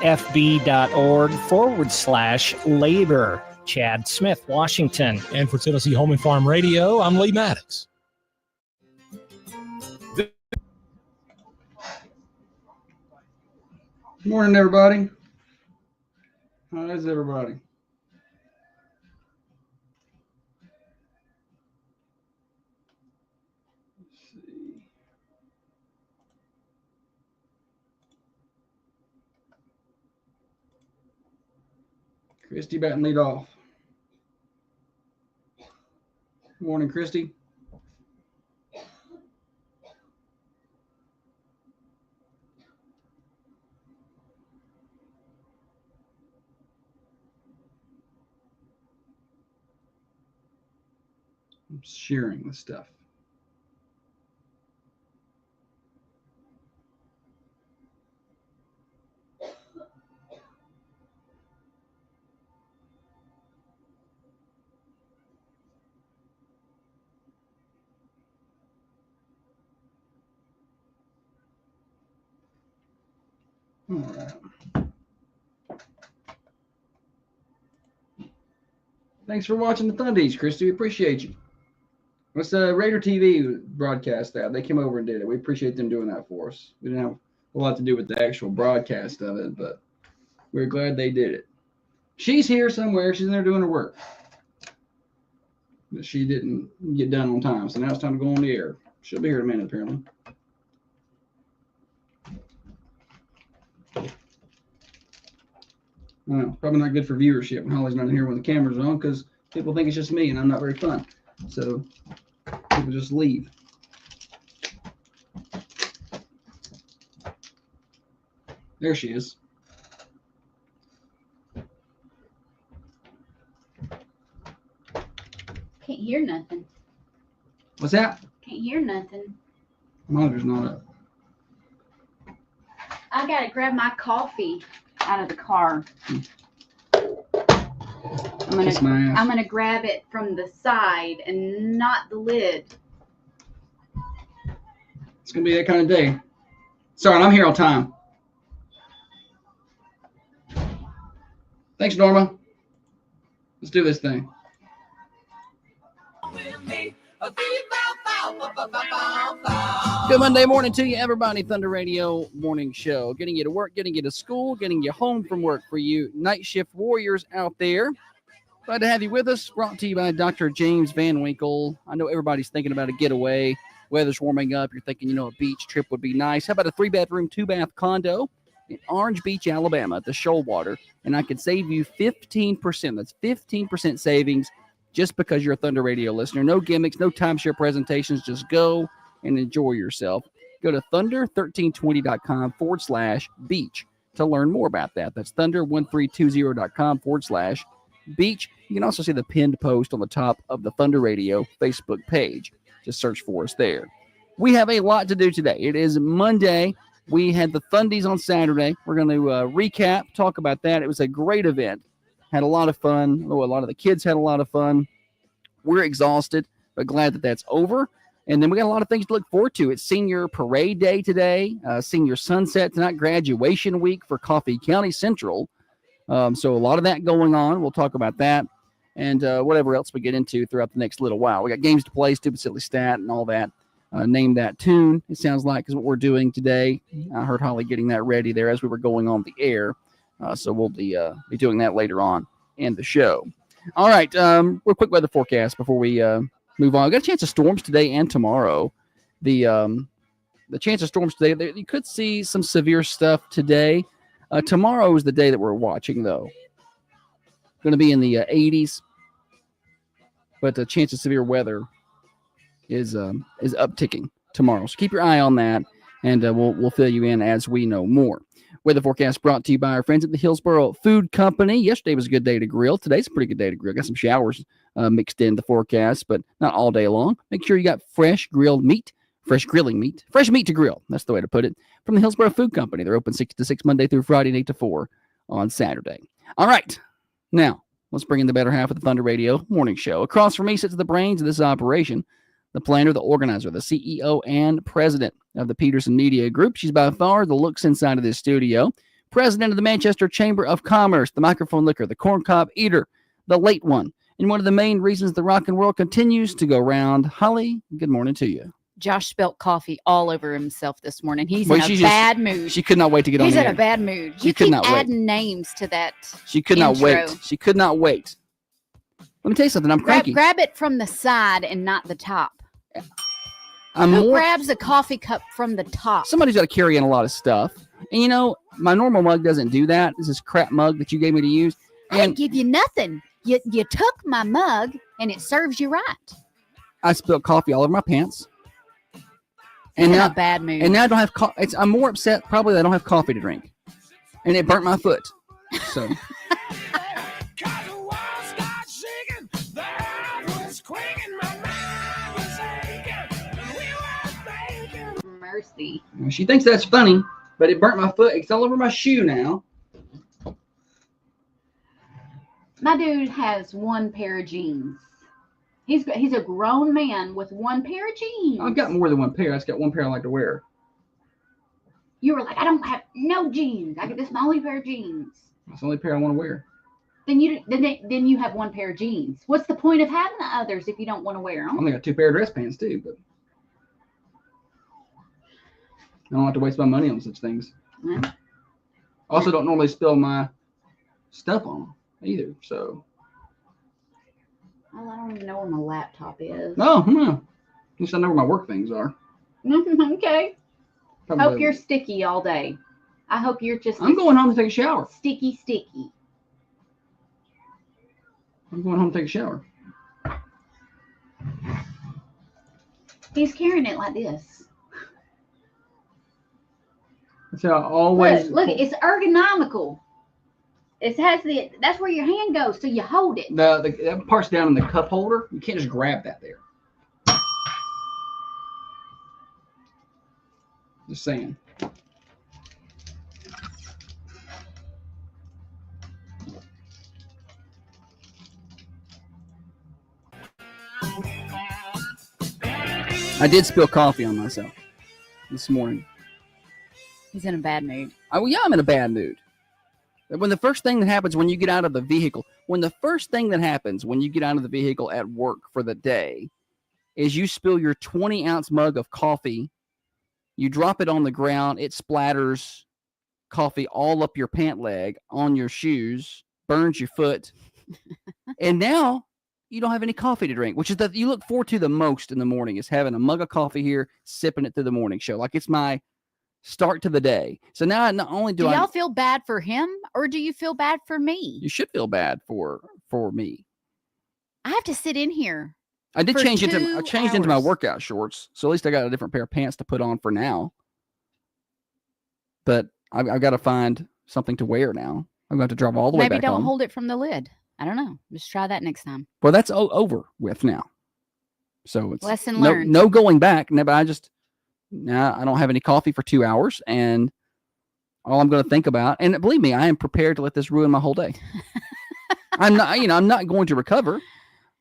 fb.org/labor. Chad Smith, Washington. And for Tennessee Home and Farm Radio, I'm Lee Maddox. Good morning, everybody. How is everybody? Let's see. Christy batting lead off. Good morning, Christy. I'm sharing the stuff. All right. Thanks for watching the Thundies, Christy. We appreciate you. What's the Raider TV broadcast that? They came over and did it. We appreciate them doing that for us. We didn't have a lot to do with the actual broadcast of it, but we're glad they did it. She's here somewhere. She's in there doing her work. But she didn't get done on time, so now it's time to go on the air. She'll be here in a minute, apparently. I know, probably not good for viewership when Holly's not here when the camera's on because people think it's just me and I'm not very fun. So people just leave. There she is. Can't hear nothing. What's that? Can't hear nothing. Monitor's not up. I gotta grab my coffee out of the car. Kiss my ass. I'm gonna grab it from the side and not the lid. It's gonna be that kind of day. Sorry, I'm here on time. Thanks, Norma. Let's do this thing. Good Monday morning to you, everybody. Thunder Radio Morning Show. Getting you to work, getting you to school, getting you home from work for you night shift warriors out there. Glad to have you with us. Brought to you by Dr. James Van Winkle. I know everybody's thinking about a getaway. Weather's warming up. You're thinking, a beach trip would be nice. How about a 3-bedroom, 2-bath condo in Orange Beach, Alabama at the Shoalwater? And I could save you 15%. That's 15% savings just because you're a Thunder Radio listener. No gimmicks, no timeshare presentations. Just go and enjoy yourself. Go to thunder1320.com/beach to learn more about that. That's thunder1320.com/beach. You can also see the pinned post on the top of the Thunder Radio Facebook page. Just search for us there. We have a lot to do today. It is Monday. We had the Thundies on Saturday. We're going to recap, talk about that. It was a great event. Had a lot of fun. A lot of the kids had a lot of fun. We're exhausted, but glad that that's over. And then we got a lot of things to look forward to. It's senior parade day today, senior sunset tonight, graduation week for Coffee County Central. So a lot of that going on. We'll talk about that and whatever else we get into throughout the next little while. We got games to play, stupid silly stat, and all that. Name that tune, it sounds like, is what we're doing today. I heard Holly getting that ready there as we were going on the air. So we'll be doing that later on in the show. All right, real quick weather forecast before we move on. We got a chance of storms today and tomorrow. The chance of storms today, you could see some severe stuff today. Tomorrow is the day that we're watching, though. Going to be in the 80s, but the chance of severe weather is upticking tomorrow. So keep your eye on that, and we'll fill you in as we know more. Weather forecast brought to you by our friends at the Hillsboro Food Company. Yesterday was a good day to grill. Today's a pretty good day to grill. Got some showers mixed in the forecast, but not all day long. Make sure you got fresh grilling meat to grill. That's the way to put it. From the Hillsboro Food Company. They're open 6 to 6 Monday through Friday and 8 to 4 on Saturday. All right. Now, let's bring in the better half of the Thunder Radio Morning Show. Across from me sits the brains of this operation, the planner, the organizer, the CEO, and president of the Peterson Media Group. She's by far the looks inside of this studio. president of the Manchester Chamber of Commerce, the microphone licker, the corncob eater, the late one, and one of the main reasons the rock and world continues to go round. Holly, good morning to you. Josh spilled coffee all over himself this morning. He's Well, in a she bad mood. She could not wait to get on He's the in air. a bad mood. She You could keep not wait. adding names to that. She could not intro. wait. She could not wait. Let me tell you something. I'm cranky. Grab it from the side and not the top. I'm Who more. grabs a coffee cup from the top? Somebody's got to carry in a lot of stuff. And you know, my normal mug doesn't do that. This is crap mug that you gave me to use. I didn't And give you nothing. You took my mug and it serves you right. I spilled coffee all over my pants. He's And in now, a bad mood. and now I don't have coffee. I'm more upset probably that I don't have coffee to drink. And it burnt my foot. So Mercy. She thinks that's funny, but it burnt my foot. It's all over my shoe now. My dude has one pair of jeans. He's a grown man with one pair of jeans. I've got more than one pair. I just got one pair I like to wear. You were like, I don't have no jeans. This is my only pair of jeans. That's the only pair I want to wear. Then you have one pair of jeans. What's the point of having the others if you don't want to wear I them? only got 2 pair of dress pants too, but I don't have to waste my money on such things. Yeah. I also don't normally spill my stuff on them either. So Well, I don't even know where my laptop is. no, at least I know where my work things are. Okay. Probably- Hope you're sticky all day. I hope you're just I'm going home to take a shower. sticky. I'm going home to take a shower. He's carrying it like this. That's how I always. Look, it's ergonomical. That's where your hand goes, so you hold it. That part's down in the cup holder. You can't just grab that there. Just saying. I did spill coffee on myself this morning. He's in a bad mood. I'm in a bad mood. When the first thing that happens when you get out of the vehicle, at work for the day is you spill your 20-ounce mug of coffee, you drop it on the ground, it splatters coffee all up your pant leg, on your shoes, burns your foot, and now you don't have any coffee to drink, which is that you look forward to the most in the morning is having a mug of coffee here, sipping it through the morning show. Like it's my start to the day. So now not only Do y'all feel bad for him or do you feel bad for me? you should feel bad for me. I have to sit in here. I did For change into 2 my hours. workout shorts, so at least I got a different pair of pants to put on for now. But I've got to find something to wear now. I'm going to drive all the way Maybe back don't home. hold it from the lid. I don't know. Just try that next time. Well, that's over with now. So it's Lesson learned. no going back. No, but I don't have any coffee for 2 hours, and all I'm going to think about, and believe me, I am prepared to let this ruin my whole day. I'm not going to recover.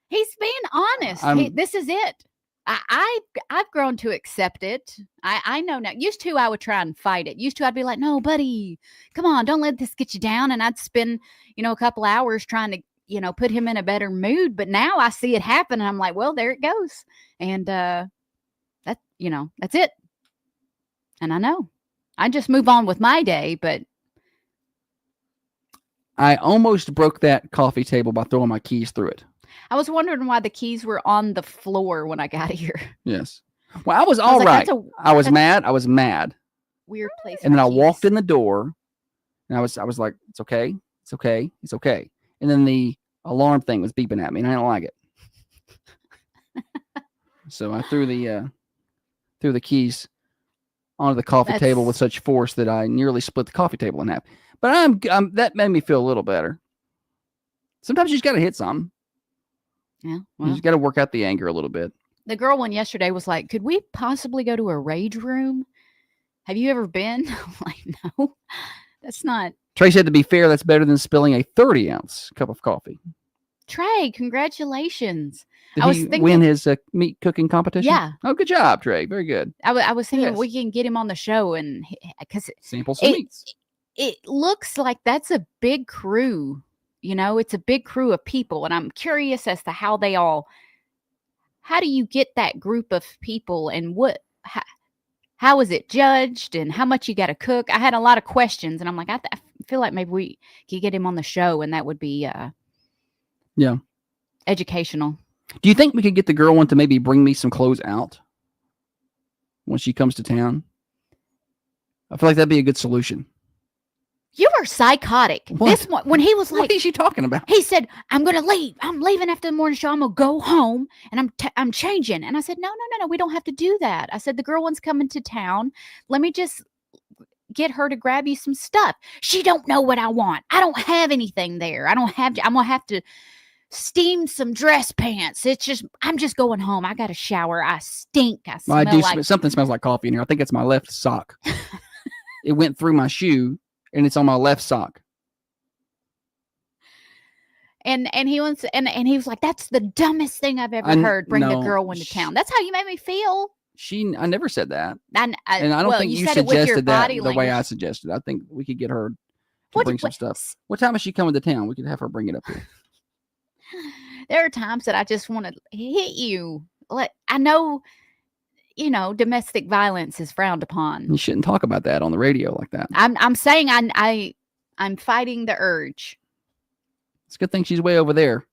He's being honest. This is it. I've grown to accept it. I know now. Used to, I would try and fight it. Used to, I'd be like, no, buddy, come on, don't let this get you down. And I'd spend, a couple hours trying to, put him in a better mood. But now I see it happen and I'm like, well, there it goes. And that's it. And I know. I just move on with my day, but I almost broke that coffee table by throwing my keys through it. I was wondering why the keys were on the floor when I got here. Yes. Well, I was all like, right. that's I was that's mad. Weird place. And then for I walked keys. in the door and I was like, it's okay. It's okay. It's okay. And then the alarm thing was beeping at me and I don't like it. So I threw the keys onto the coffee table with such force that I nearly split the coffee table in half. But that made me feel a little better. Sometimes you just got to hit something. Yeah. You Well, just got to work out the anger a little bit. the girl one yesterday was like, could we possibly go to a rage room? Have you ever been? I'm like, no, that's not. Trey said, to be fair, that's better than spilling a 30-ounce cup of coffee. Trey, congratulations. Did I was he thinking- win his meat cooking competition? Yeah. Oh, good job, Trey. Very good. I was thinking Yes. we can get him on the show and because Sample some meats. it looks like that's a big crew. It's a big crew of people, and I'm curious as to how do you get that group of people, and how is it judged, and how much you got to cook? I had a lot of questions, and I'm like, I feel like maybe we could get him on the show, and that would be educational. Do you think we could get the girl one to maybe bring me some clothes out when she comes to town? I feel like that'd be a good solution. You are psychotic. What? This one, when he was like, what is she talking about? He said, "I'm gonna leave. I'm leaving after the morning show. I'm gonna go home and I'm changing." And I said, "No. We don't have to do that." I said, "The girl one's coming to town. Let me just get her to grab you some stuff." She don't know what I want. I don't have anything there. I'm gonna have to steam some dress pants. I'm just going home. I got to shower. I stink. I smell something smells like coffee in here. I think it's my left sock. It went through my shoe. And it's on my left sock. And he was like, "That's the dumbest thing I've ever heard. Bring the girl into town." That's how you made me feel. I never said that. And I don't think you suggested that the way I suggested. I think we could get her to bring some stuff. What time is she coming to town? We could have her bring it up here. There are times that I just want to hit you. I know. Domestic violence is frowned upon. You shouldn't talk about that on the radio like that. I'm saying I'm fighting the urge. It's a good thing she's way over there.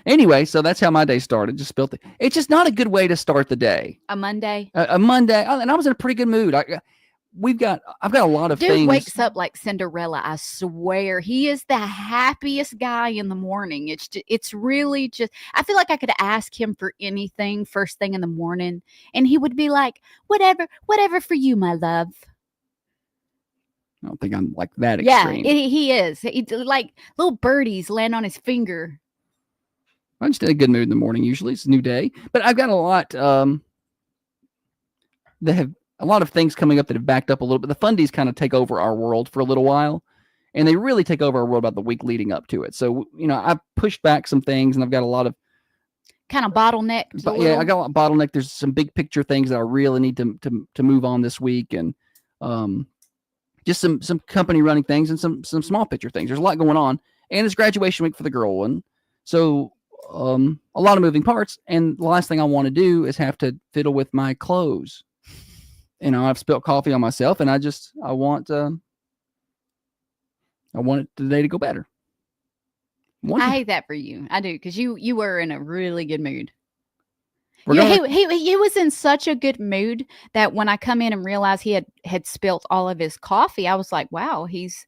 Anyway, so that's how my day started. Just spilled it. It's just not a good way to start the day. A Monday. A Monday, and I was in a pretty good mood. I've got a lot of things. Dude wakes up like Cinderella. I swear, he is the happiest guy in the morning. It's really just. I feel like I could ask him for anything first thing in the morning, and he would be like, "Whatever for you, my love." I don't think I'm like that extreme. Yeah, he is. He, like little birdies land on his finger. I'm just in a good mood in the morning. Usually, it's a new day, but I've got a lot. That have. A lot of things coming up that have backed up a little bit. The fundies kind of take over our world for a little while, and they really take over our world about the week leading up to it. So, I've pushed back some things, and I've got a lot of kind of bottlenecked. But yeah, I got a lot of bottleneck. There's some big picture things that I really need to move on this week, and just some company running things and some small picture things. There's a lot going on, and it's graduation week for the girl one. So a lot of moving parts, and the last thing I want to do is have to fiddle with my clothes. I've spilled coffee on myself, and I want the day to go better. I hate that for you. I do, because you were in a really good mood. He was in such a good mood that when I come in and realize he had spilt all of his coffee, I was like, wow, he's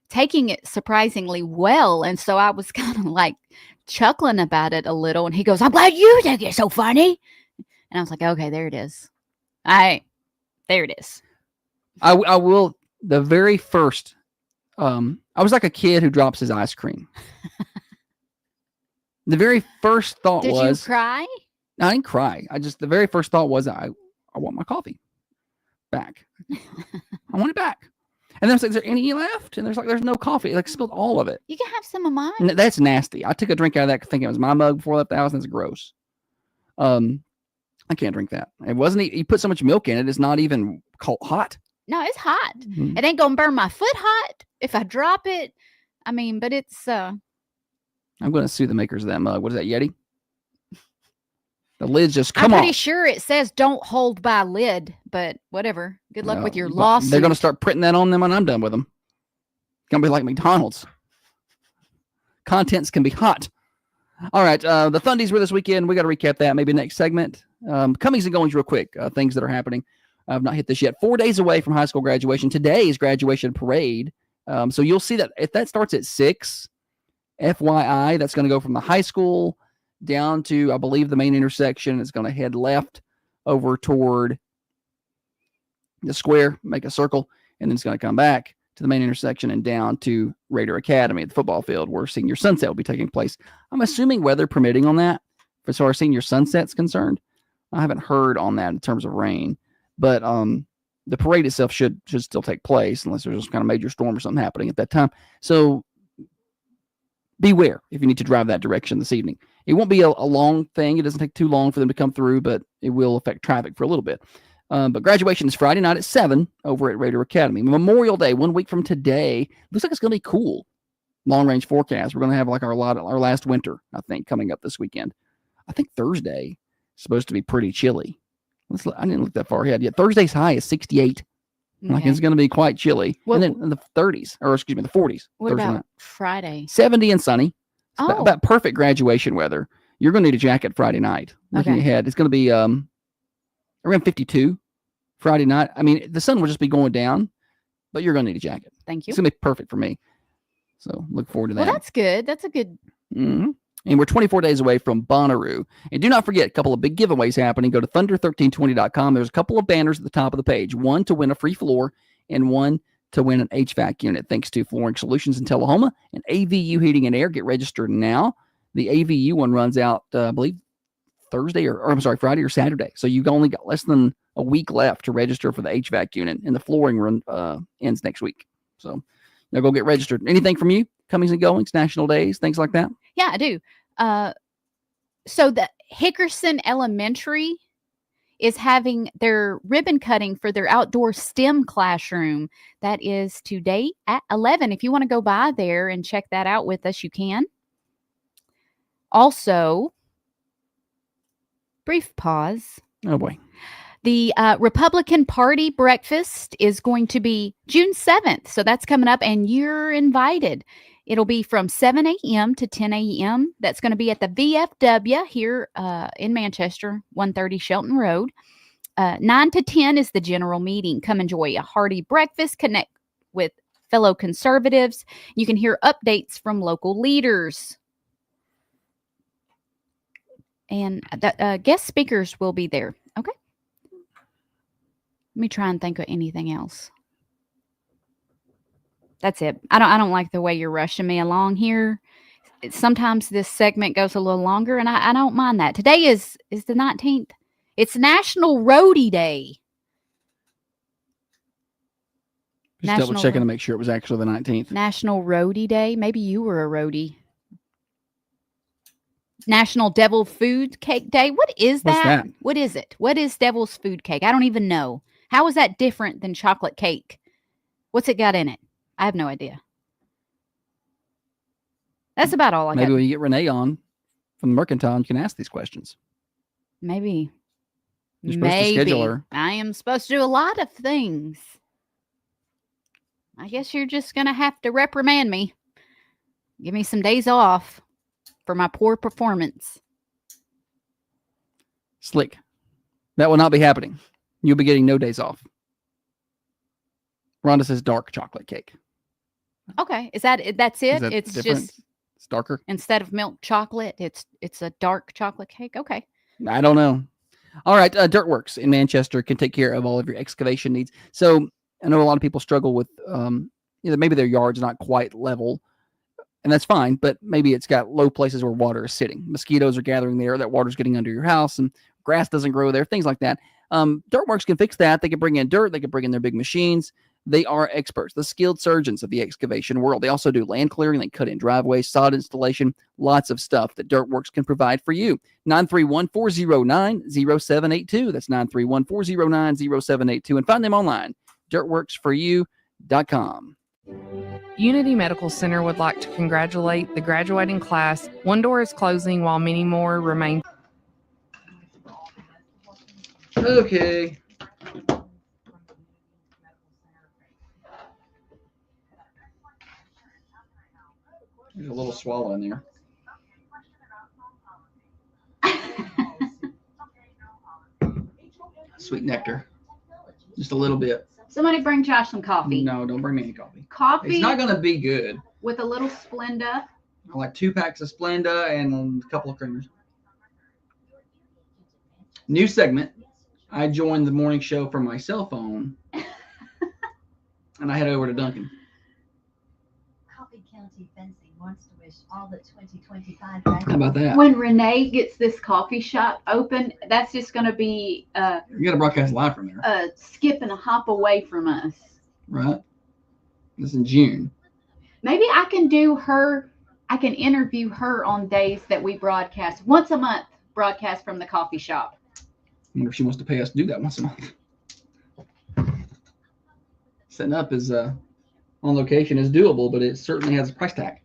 taking it surprisingly well. And so I was kind of like chuckling about it a little. And he goes, "I'm glad you think it's so funny." And I was like, okay, there it is. There it is. I will. The very first, I was like a kid who drops his ice cream. The very first thought was. Did you cry? I didn't cry. The very first thought was, I want my coffee back. I want it back. And then I was like, "Is there any left?" And there's no coffee. Like, spilled all of it. You can have some of mine. That's nasty. I took a drink out of that thinking it was my mug before I left the house, and it's gross. I can't drink that. It wasn't. He put so much milk in it. It's not even hot. No, it's hot. Mm-hmm. It ain't gonna burn my foot hot if I drop it. But it's. I'm going to sue the makers of that mug. What is that, Yeti? The lid's just come on. I'm pretty sure it says "don't hold by lid," but whatever. Good luck with your lawsuit. They're going to start printing that on them when I'm done with them. It's going to be like McDonald's. Contents can be hot. All right, the Thundies were this weekend. We got to recap that maybe next segment. Comings and goings real quick, things that are happening. I've not hit this yet. 4 days away from high school graduation. Today is graduation parade. So you'll see that if that starts at 6, FYI, that's going to go from the high school down to, I believe, the main intersection. It's going to head left over toward the square, make a circle, and then it's going to come back to the main intersection and down to Raider Academy at the football field where senior sunset will be taking place. I'm assuming weather permitting on that as far as senior sunset's concerned. I haven't heard on that in terms of rain, but the parade itself should still take place unless there's some kind of major storm or something happening at that time. So beware if you need to drive that direction this evening. It won't be a long thing. It doesn't take too long for them to come through, but it will affect traffic for a little bit. But graduation is Friday night at 7 over at Raider Academy. Memorial Day, 1 week from today. Looks like it's going to be cool. Long range forecast. We're going to have like our last winter, I think, coming up this weekend. I think Thursday is supposed to be pretty chilly. I didn't look that far ahead yet. Thursday's high is 68. Okay. Like it's going to be quite chilly. And then in the 30s, or excuse me, the 40s. What Thursday about night. Friday? 70 and sunny. It's Oh. about perfect graduation weather. You're going to need a jacket Friday night. Looking ahead, it's going to be around 52 Friday night. I mean, the sun will just be going down, but you're going to need a jacket. Thank you. It's going to be perfect for me. So look forward to that. Well, that's good. That's a good. Mm-hmm. And we're 24 days away from Bonnaroo. And do not forget, a couple of big giveaways happening. Go to thunder1320.com. There's a couple of banners at the top of the page. One to win a free floor and one to win an HVAC unit. Thanks to Flooring Solutions in Tullahoma and AVU Heating and Air. Get registered now. The AVU one runs out, I believe, Friday or Saturday. So you've only got less than a week left to register for the HVAC unit. And the flooring run ends next week. So now go get registered. Anything from you? Comings and goings, national days, things like that? Yeah, I do. So the Hickerson Elementary is having their ribbon cutting for their outdoor STEM classroom. That is today at 11. If you want to go by there and check that out with us, you can. Also, brief pause. Oh, boy. The Republican Party breakfast is going to be June 7th. So that's coming up, and you're invited. It'll be from 7 a.m. to 10 a.m. That's going to be at the VFW here in Manchester, 130 Shelton Road. 9 to 10 is the general meeting. Come enjoy a hearty breakfast, connect with fellow conservatives. You can hear updates from local leaders. And the guest speakers will be there. Okay. Let me try and think of anything else. That's it. I don't like the way you're rushing me along here. Sometimes this segment goes a little longer, and I don't mind that. Today is the 19th. It's National Roadie Day. Just double checking to make sure it was actually the 19th. National Roadie Day. Maybe you were a roadie. National Devil Food Cake Day. What is that? What's that? What is it? What is Devil's Food Cake? I don't even know. How is that different than chocolate cake? What's it got in it? I have no idea. That's about all I got. Maybe when you get Renee on from the Mercantile, you can ask these questions. Maybe. You're supposed to schedule her. I am supposed to do a lot of things. I guess you're just going to have to reprimand me. Give me some days off for my poor performance. Slick. That will not be happening. You'll be getting no days off. Rhonda says dark chocolate cake. Okay. That's it? It's different? just It's darker. Instead of milk chocolate, it's a dark chocolate cake. Okay. I don't know. All right. Dirtworks in Manchester can take care of all of your excavation needs. So I know a lot of people struggle with, maybe their yard's not quite level, and that's fine, but maybe it's got low places where water is sitting. Mosquitoes are gathering there. That water's getting under your house, and grass doesn't grow there, things like that. Dirtworks can fix that. They can bring in dirt. They can bring in their big machines. They are experts, the skilled surgeons of the excavation world. They also do land clearing. They cut in driveways, sod installation, lots of stuff that Dirtworks can provide for you. 931-409-0782. That's 931-409-0782. And find them online, dirtworksforyou.com. Unity Medical Center would like to congratulate the graduating class. One door is closing while many more remain. Okay. There's a little swallow in there. Sweet nectar. Just a little bit. Somebody bring Josh some coffee. No, don't bring me any coffee. Coffee. It's not going to be good. With a little Splenda. I like 2 packs of Splenda and a couple of creamers. New segment. I joined the morning show from my cell phone. And I head over to Duncan. Coffee County Fencing wants to wish all the 2025 How about that? When Renee gets this coffee shop open, that's just going to be You got to broadcast live from there. a skip and a hop away from us. Right? This in June. Maybe I can interview her on days that we broadcast once a month, broadcast from the coffee shop. I wonder if she wants to pay us to do that once a month. setting up is on location is doable, but it certainly has a price tag.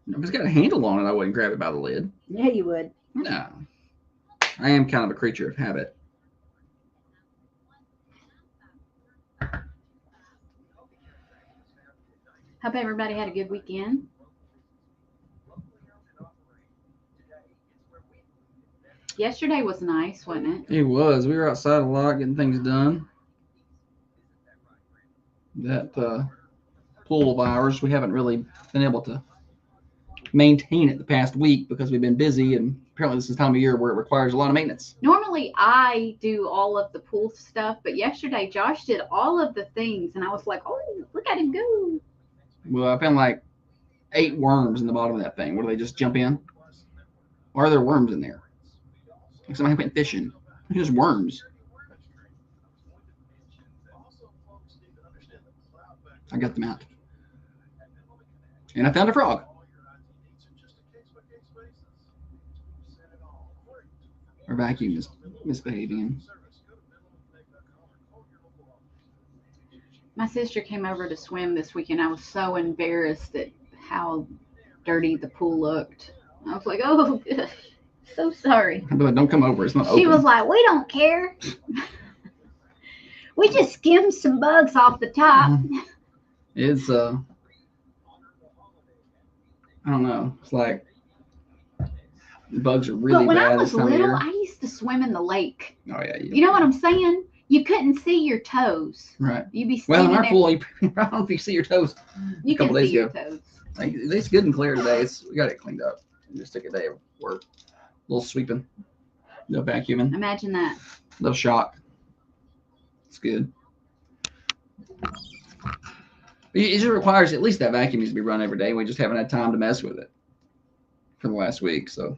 If it's got a handle on it, I wouldn't grab it by the lid. Yeah, you would. No. I am kind of a creature of habit. Hope everybody had a good weekend. Yesterday was nice, wasn't it? It was. We were outside a lot getting things done. That pool of ours, we haven't really been able to maintain it the past week because we've been busy, and apparently this is the time of year where it requires a lot of maintenance. Normally I do all of the pool stuff, but yesterday Josh did all of the things, and I was like, oh, look at him go. Well, I found like 8 worms in the bottom of that thing. Where do they just jump in? Or are there worms in there? Like somebody went fishing. There's worms. I got them out. And I found a frog. Our vacuum is misbehaving. My sister came over to swim this weekend. I was so embarrassed at how dirty the pool looked. I was like, oh, gosh, so sorry. I'd be like, don't come over. It's not open. She was like, we don't care. We just skimmed some bugs off the top. It's, I don't know. It's like, bugs are really but when bad I was this time of little, year. I used to swim in the lake. Oh, yeah. You know what I'm saying? You couldn't see your toes. Right. You'd be Well, in standing our there. pool, I don't know if you see your toes. You a couple can days see your ago. toes. Like, it's good and clear today. We got it cleaned up. It just took a day of work. A little sweeping. No vacuuming. Imagine that. A little shock. It's good. It just requires at least that vacuum needs to be run every day. We just haven't had time to mess with it for the last week. So.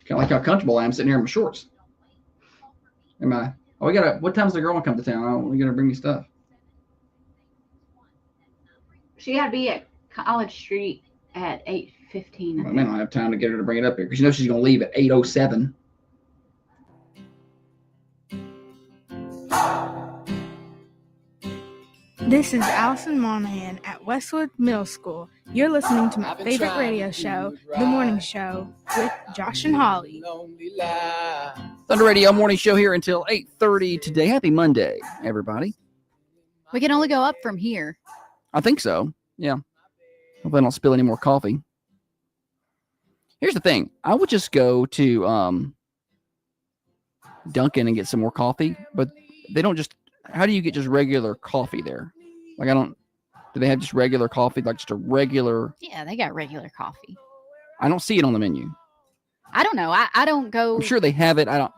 Kind of like how comfortable I am sitting here in my shorts. Am I? Oh, what time's the girl come to town? Oh, we got to bring me stuff. She got to be at College Street at 8:15. I may not have time to get her to bring it up here because you know she's going to leave at 8:07. This is Allison Monahan at Westwood Middle School. You're listening to my favorite radio show, The Morning Show, with Josh and Holly. Thunder Radio Morning Show here until 8:30 today. Happy Monday, everybody. We can only go up from here. I think so. Yeah. Hope I don't spill any more coffee. Here's the thing. I would just go to Dunkin' and get some more coffee, but they don't just. How do you get just regular coffee there? Like, do they have just regular coffee? Like just a regular. Yeah, they got regular coffee. I don't see it on the menu. I don't know. I don't go. I'm sure they have it. I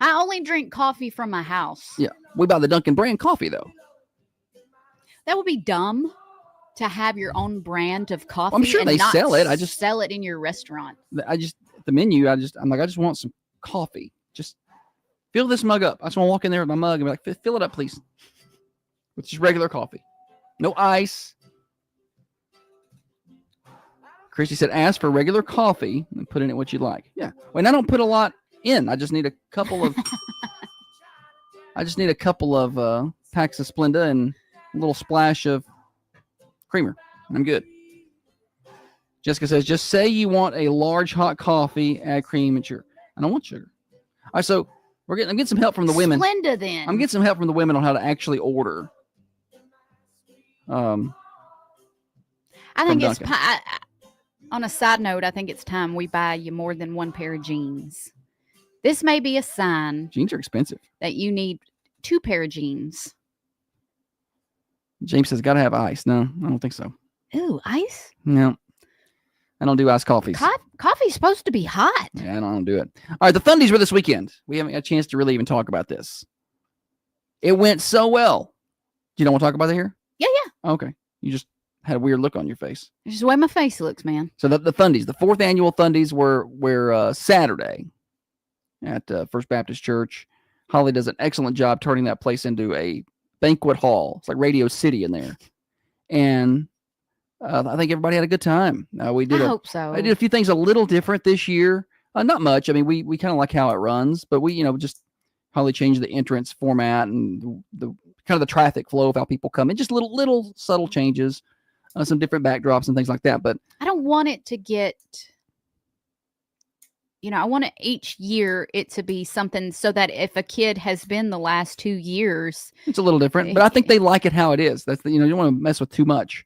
only drink coffee from my house. Yeah. We buy the Dunkin' brand coffee, though. That would be dumb to have your own brand of coffee. I'm sure and they not sell it. I just sell it in your restaurant. The menu. I'm like, I just want some coffee. Just fill this mug up. I just want to walk in there with my mug and be like, fill it up, please. With just regular coffee. No ice. Christy said, ask for regular coffee and put in it what you like. Yeah. Well, I don't put a lot in. I just need a couple of packs of Splenda and a little splash of creamer. And I'm good. Jessica says, just say you want a large hot coffee, add cream and sugar. I don't want sugar. All right, so I'm getting some help from the women. Splenda, then. I'm getting some help from the women on how to actually order. I think it's on a side note. I think it's time we buy you more than one pair of jeans. This may be a sign. Jeans are expensive. That you need 2 pair of jeans. James says, got to have ice. No, I don't think so. Ooh, ice? No, I don't do iced coffees. Coffee's supposed to be hot. Yeah, I don't do it. All right, the Thundies were this weekend. We haven't got a chance to really even talk about this. It went so well. Do you don't want to talk about it here? Yeah. Okay. You just had a weird look on your face. It's just the way my face looks, man. So the Thundies, the 4th annual Thundies were Saturday at First Baptist Church. Holly does an excellent job turning that place into a banquet hall. It's like Radio City in there, and I think everybody had a good time. We did. I hope so. I did a few things a little different this year. Not much. I mean, we kind of like how it runs, but we just probably changed the entrance format and the kind of the traffic flow of how people come in. Just little subtle changes, some different backdrops and things like that. But I don't want it to get. I want each year it to be something so that if a kid has been the last 2 years, it's a little different. But I think they like it how it is. That's you don't want to mess with too much.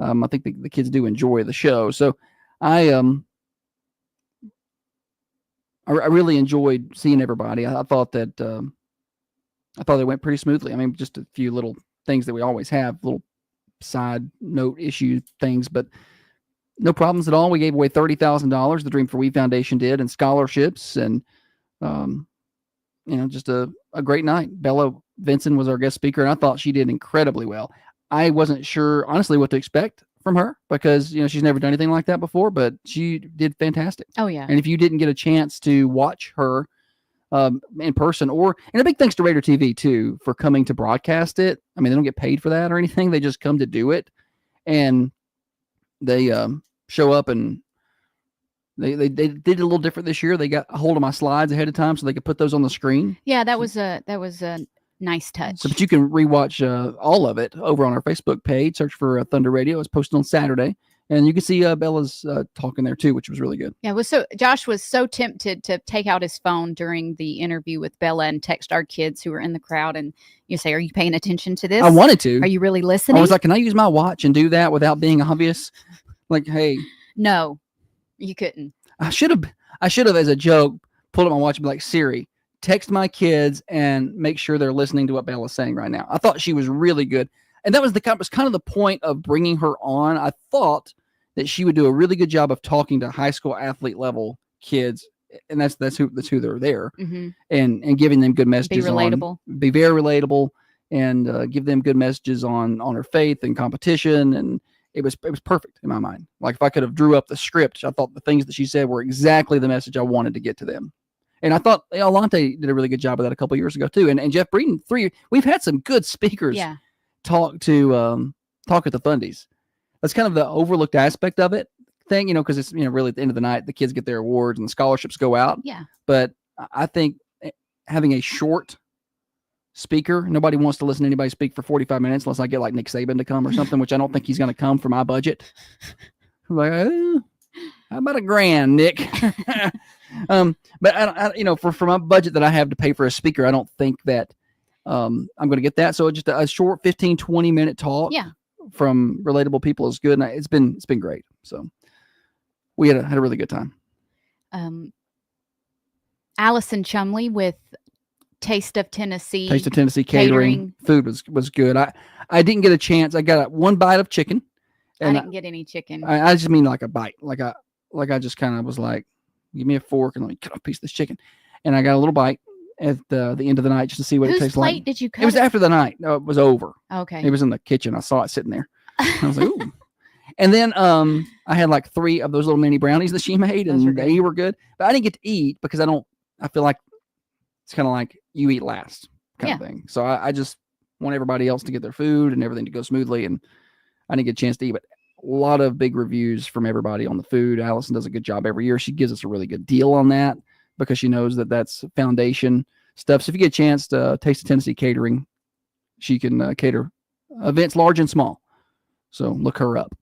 I think the kids do enjoy the show. So I really enjoyed seeing everybody. I thought that it went pretty smoothly. I mean, just a few little things that we always have, little side note issue things, but no problems at all. We gave away $30,000. The Dream for We Foundation did, and scholarships, and just a great night. Bella Vinson was our guest speaker, and I thought she did incredibly well. I wasn't sure, honestly, what to expect from her because she's never done anything like that before, but she did fantastic. Oh yeah. And if you didn't get a chance to watch her in person, and a big thanks to Raider TV too for coming to broadcast it. I mean, they don't get paid for that or anything; they just come to do it, and they show up and they did a little different this year. They got a hold of my slides ahead of time so they could put those on the screen. Yeah, that was a nice touch. So, but you can rewatch all of it over on our Facebook page. Search for Thunder Radio. It's posted on Saturday, and you can see Bella's talking there too, which was really good. Yeah, Josh was so tempted to take out his phone during the interview with Bella and text our kids who were in the crowd and say, "Are you paying attention to this? I wanted to. Are you really listening?" I was like, "Can I use my watch and do that without being obvious?" Like, hey, no, you couldn't. I should have, as a joke, pulled up my watch and be like, Siri, text my kids and make sure they're listening to what Bella's saying right now. I thought she was really good. And that was kind of the point of bringing her on. I thought that she would do a really good job of talking to high school athlete level kids. And that's who they're there, mm-hmm. and giving them good messages. Be relatable. Be very relatable, and give them good messages on her faith and competition. And it was perfect in my mind. Like if I could have drew up the script, I thought the things that she said were exactly the message I wanted to get to them. And I thought Alante did a really good job of that a couple years ago too. And Jeff Breeden, we've had some good speakers talk at the Thundies. That's kind of the overlooked aspect of it thing, because it's, really at the end of the night, the kids get their awards and the scholarships go out. Yeah. But I think having a short speaker, nobody wants to listen to anybody speak for 45 minutes unless I get like Nick Saban to come or something, which I don't think he's going to come for my budget. I'm like, how about $1,000, Nick? But I for my budget that I have to pay for a speaker, I don't think that I'm going to get that. So just a short 15, 20 minute talk from relatable people is good. And it's been great. So we had a really good time. Allison Chumley with Taste of Tennessee catering. Food was good. I didn't get a chance. I got one bite of chicken. And I didn't get any chicken. I just mean like a bite. Like I just kind of was like, give me a fork and let me cut off a piece of this chicken. And I got a little bite at the end of the night just to see what it tastes like. Whose plate did you cut? It was after the night. No, it was over. Okay. It was in the kitchen. I saw it sitting there. I was like, ooh. And then I had like 3 of those little mini brownies that she made, and they were good. But I didn't get to eat because I feel like it's kind of like you eat last kind of thing. So I just want everybody else to get their food and everything to go smoothly. And I didn't get a chance to eat, but a lot of big reviews from everybody on the food. Allison does a good job every year. She gives us a really good deal on that because she knows that that's foundation stuff. So if you get a chance to Taste of Tennessee Catering, she can cater events large and small. So look her up.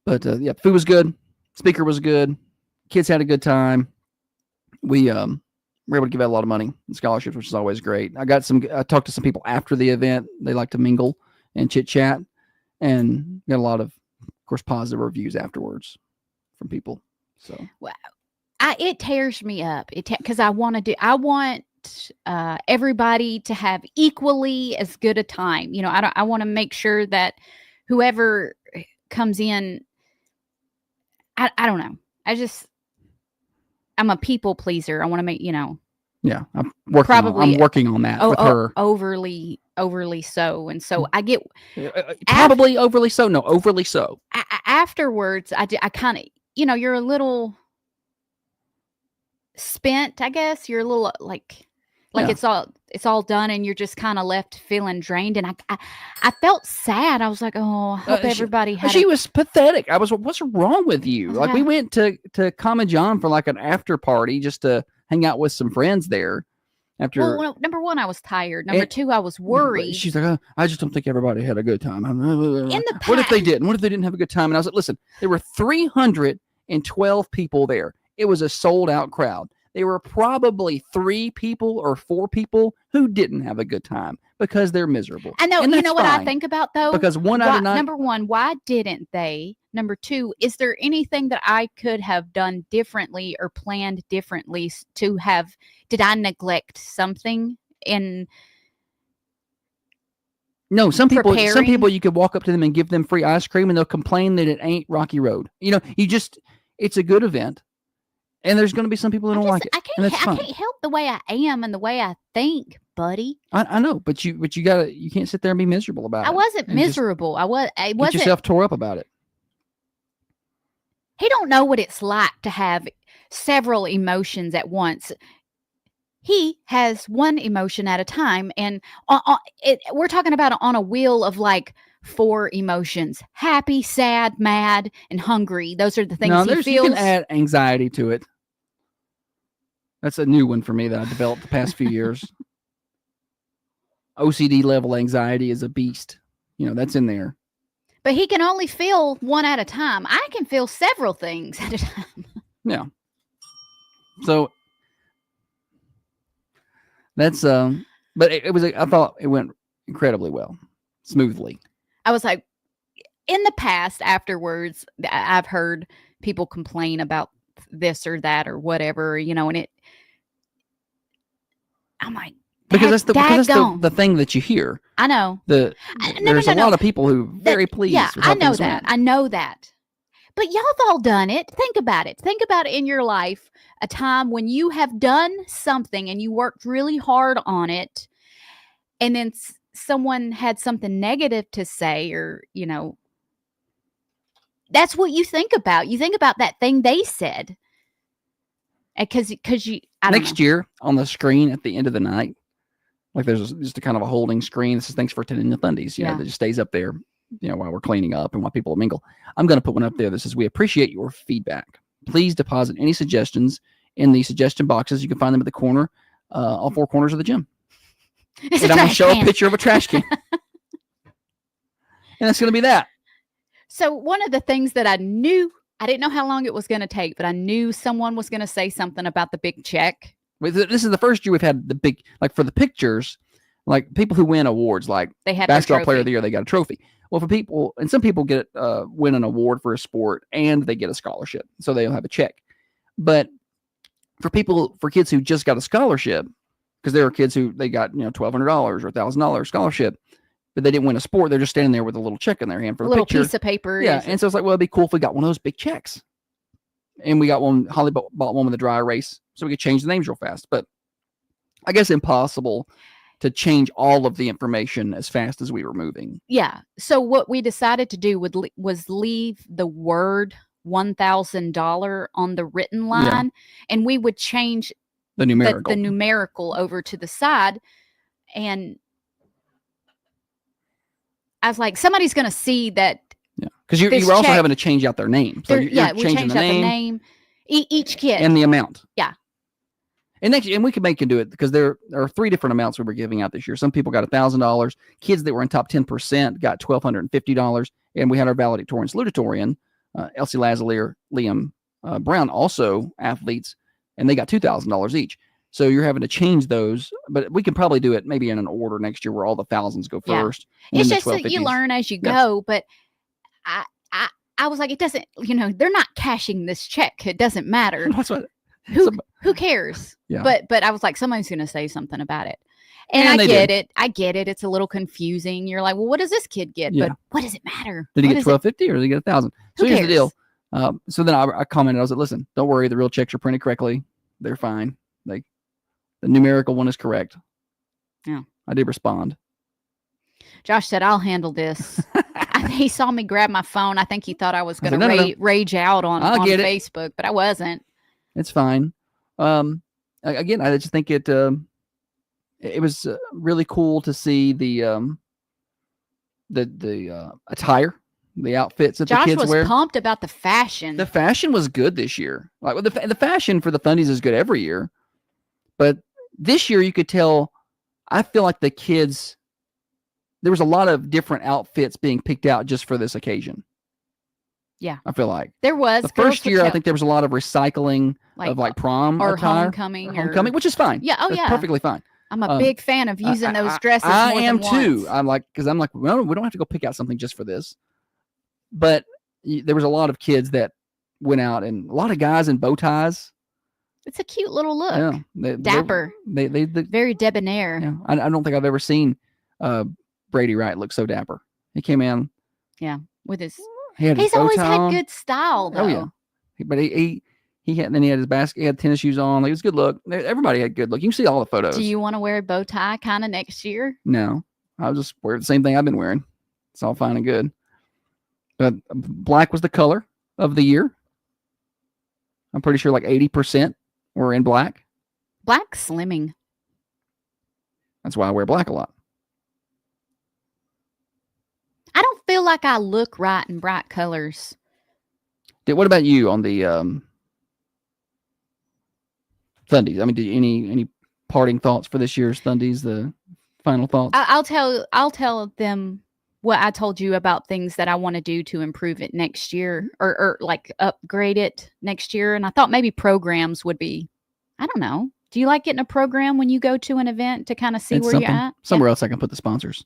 But food was good. Speaker was good. Kids had a good time. We were able to give out a lot of money and scholarships, which is always great. I talked to some people after the event. They like to mingle and chit chat, and got a lot of course, positive reviews afterwards from people. So, well, it tears me up. Because I want everybody to have equally as good a time. I want to make sure that whoever comes in, I don't know. I'm a people pleaser. I want to make, Yeah, I'm working on that with her. Overly so. And so I get probably overly so. No, overly so. Afterwards, I kind of, you're a little spent, I guess. You're a little like Like Yeah. it's all done, and you're just kind of left feeling drained. And I felt sad. I was like, oh, I hope everybody had. She was pathetic. I was, what's wrong with you? Like, we went to Common John for like an after party just to hang out with some friends there. After, well, number one, I was tired. Number two, I was worried. She's like, I just don't think everybody had a good time. the What if they didn't? What if they didn't have a good time? And I was like, listen, there were 312 people there. It was a sold out crowd. There were probably 3 people or 4 people who didn't have a good time because they're miserable. I know. And you that's know what I fine. think about though? Because number one, why didn't they? Number two, is there anything that I could have done differently or planned differently to have? Did I neglect something in? No, some people preparing? you could walk up to them and give them free ice cream and they'll complain that it ain't Rocky Road. It's a good event. And there's going to be some people who don't like it. I can't help the way I am and the way I think, buddy. I know, but you can't sit there and be miserable about it. I wasn't miserable. I wasn't. Get yourself tore up about it. He don't know what it's like to have several emotions at once. He has one emotion at a time, and we're talking about on a wheel of like 4 emotions: happy, sad, mad, and hungry. Those are the things he feels. You can add anxiety to it. That's a new one for me that I developed the past few years. OCD level anxiety is a beast. That's in there. But he can only feel one at a time. I can feel several things at a time. Yeah. So that's but it was. I thought it went incredibly well, smoothly. I was like, in the past, afterwards, I've heard people complain about this or that or whatever, and I'm like, because that's the thing that you hear. I know. There's a lot of people who are very pleased. Yeah, with how I know things that. went. I know that. But y'all have all done it. Think about it. Think about it in your life, a time when you have done something and you worked really hard on it, and then someone had something negative to say, or that's what you think about. You think about that thing they said, because you. Next year on the screen at the end of the night, like there's just a kind of a holding screen. This is thanks for attending the Thundies. That just stays up there, while we're cleaning up and while people mingle. I'm going to put one up there that says, "We appreciate your feedback. Please deposit any suggestions in the suggestion boxes. You can find them at the corner, all 4 corners of the gym." And I'm going to show a picture of a trash can. And that's going to be that. So one of the things that I knew, I didn't know how long it was going to take, but I knew someone was going to say something about the big check. This is the first year we've had the big, like for the pictures, like people who win awards, like they had basketball player of the year, they got a trophy. Well, for people, and some people get win an award for a sport and they get a scholarship, so they'll have a check. But for kids who just got a scholarship, because there are kids who they got $1,200 or $1,000 scholarship, but they didn't win a sport. They're just standing there with a little check in their hand for a little picture. Piece of paper. Yeah, and so it's like, well, it'd be cool if we got one of those big checks. And we got one. Holly bought one with the dry erase, so we could change the names real fast. But I guess impossible to change all of the information as fast as we were moving. Yeah. So what we decided to do was leave the word $1,000 on the written line, and we would change the numerical the numerical over to the side. And I was like, somebody's going to see that. Yeah, because you were also having to change out their name. So you're we changing changed the out name, the name, each kid, and the amount. Yeah. And we could do it because there are 3 different amounts we were giving out this year. Some people got $1,000. Kids that were in top 10% got $1,250, and we had our valedictorian salutatorian, Elsie Lazalier, Liam Brown, also athletes, and they got $2,000 each. So you're having to change those, but we can probably do it maybe in an order next year where all the thousands go first. It's just that you learn as you go, but I was like, it doesn't, they're not cashing this check. It doesn't matter. That's what. Who cares? Yeah. But I was like, somebody's going to say something about it. And I get it. I get it. It's a little confusing. You're like, well, what does this kid get? Yeah. But what does it matter? Did he get $1,250 or did he get $1,000? So here's the deal. So then I commented, I was like, listen, don't worry. The real checks are printed correctly. They're fine. Like the numerical one is correct. Yeah. I did respond. Josh said, I'll handle this. He saw me grab my phone. I think he thought I was going to rage out on Facebook, but I wasn't. It's fine. Again, I just think it it was really cool to see the attire, the outfits that Josh the kids was wear. pumped about the fashion. The fashion was good this year. Like the fashion for the Thundies is good every year, but this year you could tell. I feel like the kids. There was a lot of different outfits being picked out just for this occasion. Yeah, I feel like there was the first year. I think there was a lot of recycling of like prom or attire, homecoming, which is fine. Yeah, That's perfectly fine. I'm a big fan of using those dresses. I more am than too. Once. I'm like, well, we don't have to go pick out something just for this. But there was a lot of kids that went out, and a lot of guys in bow ties. It's a cute little look. Yeah, dapper. They very debonair. Yeah, I don't think I've ever seen Brady Wright look so dapper. He came in. Yeah, with his. He's always had good style, though. Oh yeah, but he had, then he had his basket. He had tennis shoes on. Like, it was a good look. Everybody had good look. You can see all the photos. Do you want to wear a bow tie kind of next year? No, I'll just wear the same thing I've been wearing. It's all fine and good. But black was the color of the year. I'm pretty sure like 80% were in black. Black slimming. That's why I wear black a lot. I don't feel like I look right in bright colors. What about you on the Thundies? I mean, did any parting thoughts for this year's Thundies? The final thoughts? I'll tell them what I told you about things that I want to do to improve it next year, or like upgrade it next year. And I thought maybe programs would be. I don't know. Do you like getting a program when you go to an event to kind of see where you're at? Somewhere else I can put the sponsors.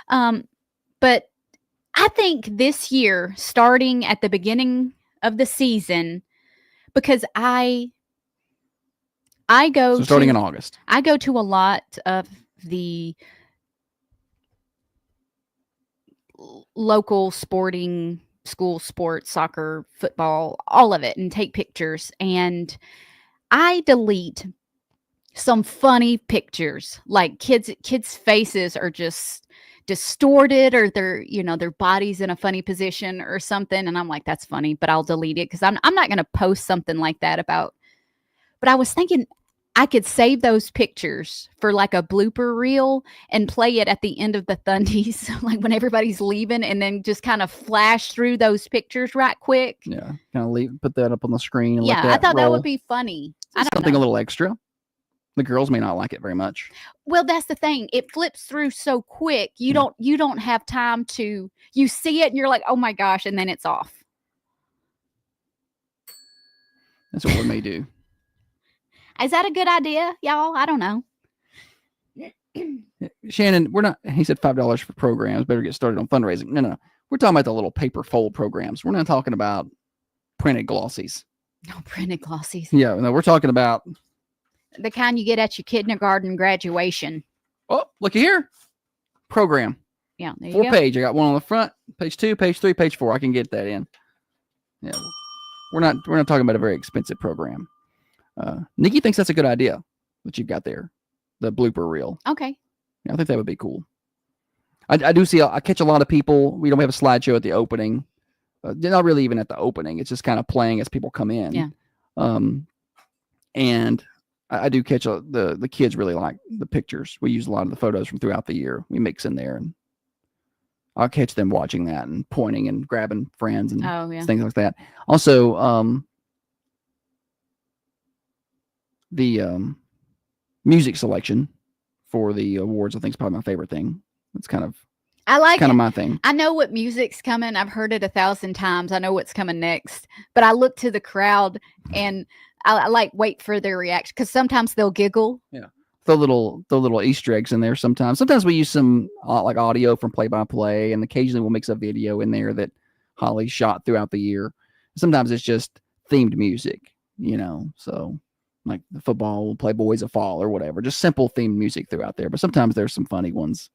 But I think this year, starting at the beginning of the season, because I go starting in August. I go to a lot of the local sporting school sports, soccer, football, all of it, and take pictures. And I delete some funny pictures, like kids' faces are just distorted, or their body's in a funny position or something, and I'm like, that's funny, but I'll delete it because I'm not going to post something like that about. But I was thinking I could save those pictures for like a blooper reel and play it at the end of the Thundies, like when everybody's leaving, and then just kind of flash through those pictures right quick. Yeah, kind of put that up on the screen. And yeah, let that I thought roll. that would be funny. Something a little extra. The girls may not like it very much. Well, that's the thing. It flips through so quick. You don't have time to. You see it and you're like, oh my gosh, and then it's off. That's what we may do. Is that a good idea, y'all? I don't know. Shannon, we're not. He said $5 for programs. Better get started on fundraising. No. We're talking about the little paper fold programs. We're not talking about printed glossies. No, printed glossies. Yeah, no, we're talking about the kind you get at your kindergarten graduation. Oh, looky here. Program. Yeah, there you 4 go. page. I got one on the front, page 2, page 3, page 4. I can get that in. Yeah, we're not talking about a very expensive program. Nikki thinks that's a good idea that you've got there, the blooper reel. Okay. Yeah, I think that would be cool. I do see. I catch a lot of people. We don't have a slideshow at the opening. Not really even at the opening. It's just kind of playing as people come in. Yeah. And I do catch the kids really like the pictures. We use a lot of the photos from throughout the year. We mix in there, and I'll catch them watching that and pointing and grabbing friends and things like that. Also, the music selection for the awards, I think, is probably my favorite thing. It's kind of my thing. I know what music's coming. I've heard it 1,000 times. I know what's coming next. But I look to the crowd and I like wait for their reaction, because sometimes they'll giggle. Yeah, the little Easter eggs in there. Sometimes we use some like audio from Play by Play, and occasionally we'll mix a video in there that Holly shot throughout the year. Sometimes it's just themed music, So like the football will play Boys of Fall or whatever, just simple themed music throughout there. But sometimes there's some funny ones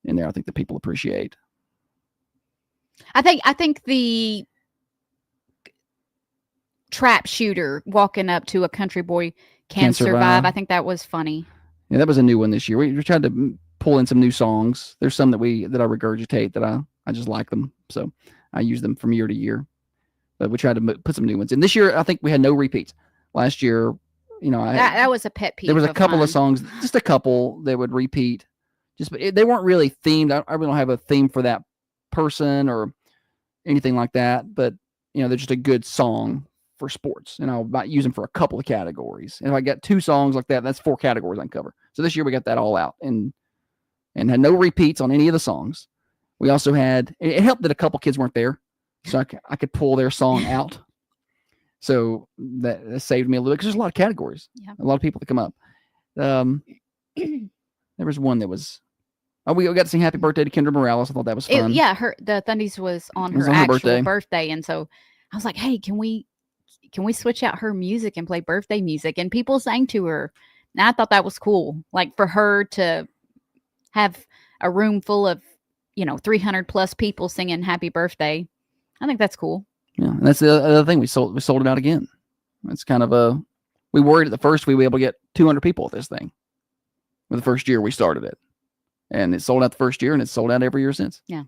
in there I think that people appreciate. I think the trap shooter walking up to a country boy can't survive. I think that was funny. Yeah, that was a new one this year. We tried to pull in some new songs. There's some that I regurgitate that I just like them, so I use them from year to year. But we tried to put some new ones in. This year, I think we had no repeats. Last year, that was a pet peeve. There was a couple mine. of songs, just a couple that would repeat. They weren't really themed. I really don't have a theme for that person or anything like that. But they're just a good song for sports, and I might use them for a couple of categories. And if I got 2 songs like that, that's 4 categories I can cover. So this year we got that all out and had no repeats on any of the songs. We also had, it helped that a couple kids weren't there, so I could pull their song out. So that saved me a little bit because there's a lot of categories, a lot of people that come up. There was one that was, we got to sing Happy Birthday to Kendra Morales. I thought that was fun. The Thundies was on her actual birthday. And so I was like, hey, can we switch out her music and play birthday music? And people sang to her. And I thought that was cool. Like for her to have a room full of, 300 plus people singing happy birthday. I think that's cool. Yeah. And that's the other thing. We sold it out again. It's kind of we worried at the first we'd be able to get 200 people at this thing. With the first year we started it. And it sold out the first year and it's sold out every year since. Yeah.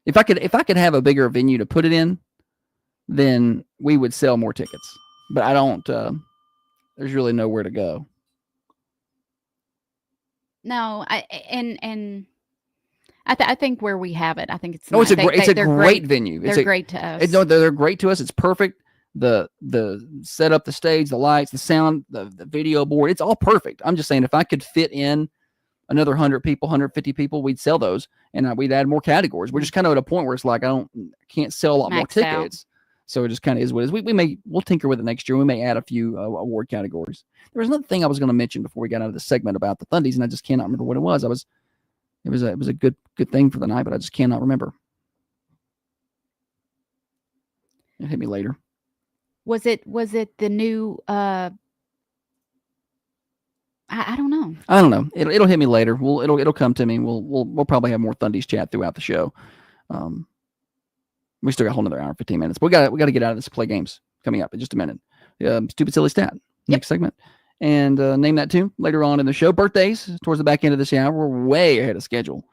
If I could have a bigger venue to put it in, then we would sell more tickets. But I don't, there's really nowhere to go. No, I think where we have it, I think it's. No, it's a great venue. They're great to us. They're great to us. It's perfect. The setup, the stage, the lights, the sound, the video board, it's all perfect. I'm just saying, if I could fit in another 100 people, 150 people, we'd sell those, and we'd add more categories. We're just kind of at a point where it's like can't sell a lot more tickets. So it just kind of is what it is. We'll tinker with it next year. We may add a few award categories. There was another thing I was going to mention before we got out of the segment about the Thundies, and I just cannot remember what it was. It was a good thing for the night, but I just cannot remember. It hit me later. Was it the new? I don't know. I don't know. It'll hit me later. It'll come to me. We'll probably have more Thundies chat throughout the show. We still got a whole another hour and 15 minutes. But we got to get out of this, play games coming up in just a minute. Stupid Silly Stat, next segment. And name that tune later on in the show. Birthdays towards the back end of this hour. We're way ahead of schedule,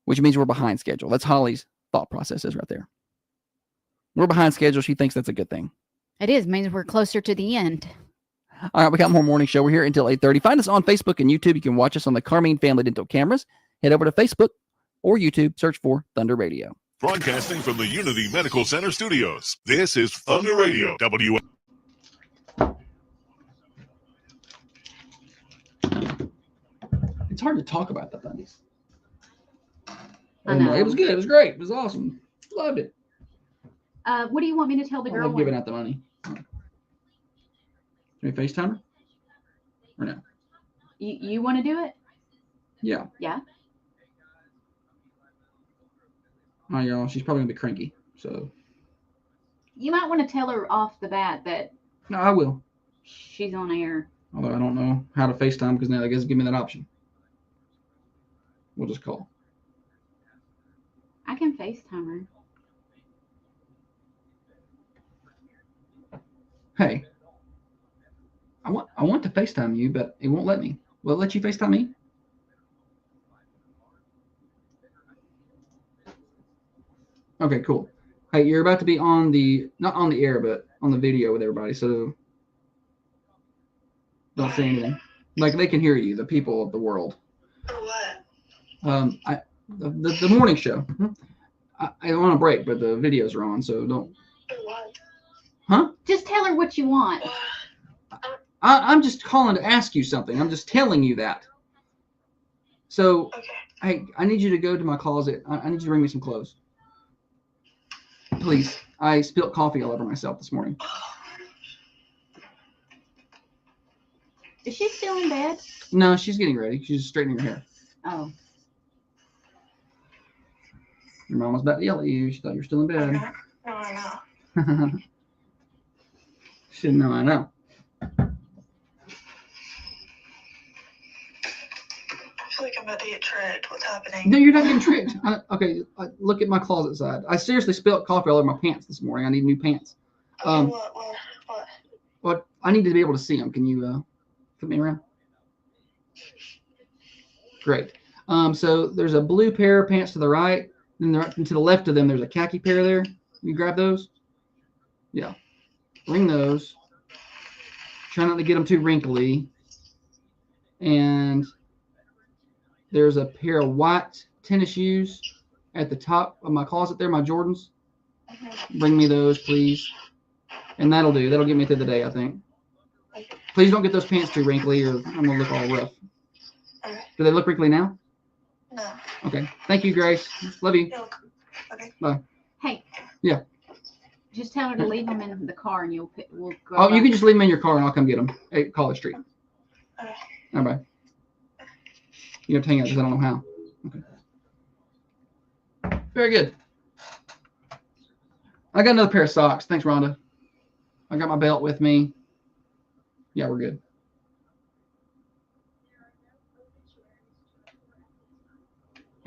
which means we're behind schedule. That's Holly's thought process is right there. We're behind schedule. She thinks that's a good thing. It is. It means we're closer to the end. All right, we got more morning show. We're here until 8:30. Find us on Facebook and YouTube. You can watch us on the Carmine Family Dental cameras. Head over to Facebook or YouTube. Search for Thunder Radio. Broadcasting from the Unity Medical Center studios. This is Thunder Radio. It's hard to talk about the Thundies. I know. It was good. It was great. It was awesome. Loved it. What do you want me to tell the girl? I'm giving out the money. Can we FaceTime her? Or no? You want to do it? Yeah. Yeah. Oh, y'all. She's probably gonna be cranky. So. You might want to tell her off the bat that. No, I will. She's on air. Although I don't know how to FaceTime because now they guess give me that option. We'll just call. I can FaceTime her. Hey, I want to FaceTime you, but it won't let me. Will it let you FaceTime me? Okay, cool. Hey, you're about to be on not on the air, but on the video with everybody, so don't say anything. Like they can hear you, the people of the world. For what? The morning show. I'm on a break, but the videos are on, so don't. For what? Huh? Just tell her what you want. I'm just calling to ask you something. I'm just telling you that. So, Okay. hey, I need you to go to my closet. I need you to bring me some clothes. Please. I spilled coffee all over myself this morning. Is she still in bed? No, she's getting ready. She's straightening her hair. Oh. Your mom was about to yell at you. She thought you were still in bed. Okay. No, I know. She didn't know I know. I feel like I'm about to get tricked. What's happening? No, you're not getting tricked. Look at my closet side. I seriously spilled coffee all over my pants this morning. I need new pants. Okay, what? What? I need to be able to see them. Can you put me around? Great. So there's a blue pair of pants to the right. Then to the left of them, there's a khaki pair there. You grab those? Yeah. Bring those. Try not to get them too wrinkly. And there's a pair of white tennis shoes at the top of my closet there, my Jordans. Bring me those, please. And that'll do. That'll get me through the day, I think. Please don't get those pants too wrinkly or I'm going to look all rough. Okay. Do they look wrinkly now? No. Okay. Thank you, Grace. Love you. Okay. Bye. Hey. Yeah. Just tell her to leave them in the car and we'll go. Oh, you can just leave them in your car and I'll come get them at College Street. Okay. All right. You have to hang out because I don't know how. Okay. Very good. I got another pair of socks. Thanks, Rhonda. I got my belt with me. Yeah, we're good.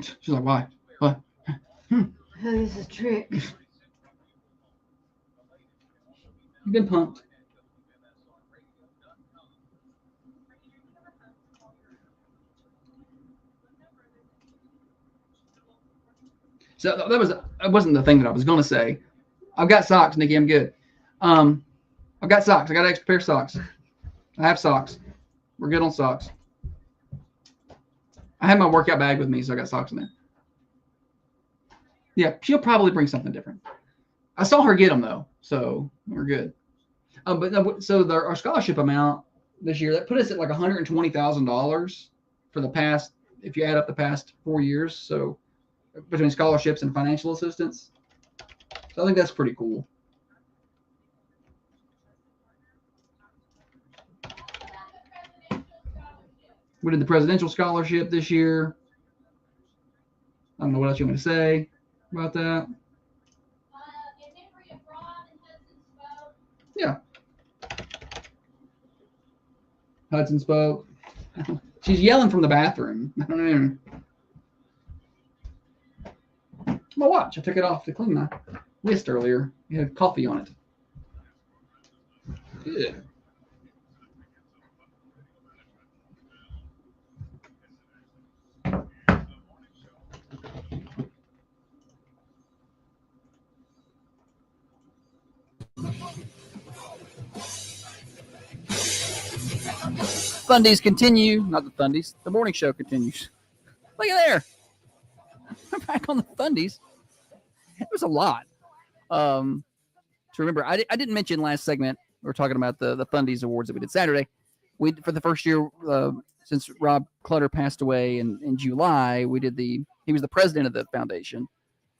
She's like, why? What? This is a trick. You've been pumped. So that wasn't the thing that I was going to say. I've got socks, Nikki. I'm good. I've got socks. I got an extra pair of socks. I have socks. We're good on socks. I have my workout bag with me, so I got socks in there. Yeah, she'll probably bring something different. I saw her get them though, so we're good. Our scholarship amount this year, that put us at like $120,000 for the past, if you add up the past 4 years. So between scholarships and financial assistance. So I think that's pretty cool. We did the presidential scholarship this year. I don't know what else you want me to say about that. Yeah. Hudson spoke. She's yelling from the bathroom. I don't know. My watch. I took it off to clean my wrist earlier. It had coffee on it. Good. Thundies continue. Not the Thundies. The morning show continues. Look at there. I'm back on the Thundies. It was a lot. To remember, I didn't mention last segment. We were talking about the Thundies Awards that we did Saturday. We for the first year since Rob Clutter passed away in July. We did he was the president of the foundation,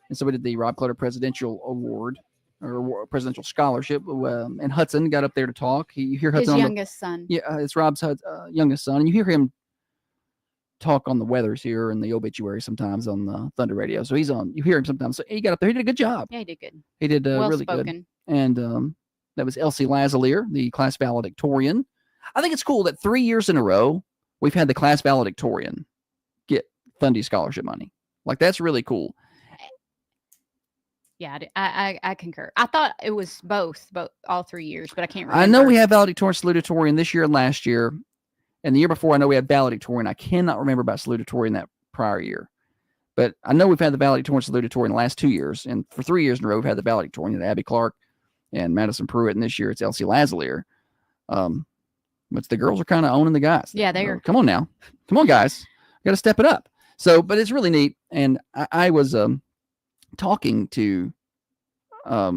and so we did the Rob Clutter Presidential Award or Presidential Scholarship. And Hudson got up there to talk. You hear Hudson, his youngest son. Yeah, it's Rob's youngest son, and you hear him talk on the weathers here and the obituary sometimes on the Thunder Radio. So you hear him sometimes. So he got up there. He did a good job. Yeah, he did good. He did well really spoken. good. And that was Elsie Lazalier, the class valedictorian. I think it's cool that 3 years in a row we've had the class valedictorian get Thundy scholarship money. Like, that's really cool. Yeah, I concur. I thought it was both all 3 years, but I can't remember. I know we have valedictorian, salutatorian this year and last year. And the year before, I know we had valedictorian. I cannot remember about salutatorian that prior year. But I know we've had the valedictorian, salutatorian the last 2 years. And for 3 years in a row, we've had the valedictorian, Abby Clark and Madison Pruitt. And this year, it's Elsie Lazalier. But the girls are kind of owning the guys. Yeah, they are. Come on now. Come on, guys. Got to step it up. So, but it's really neat. And I was talking to a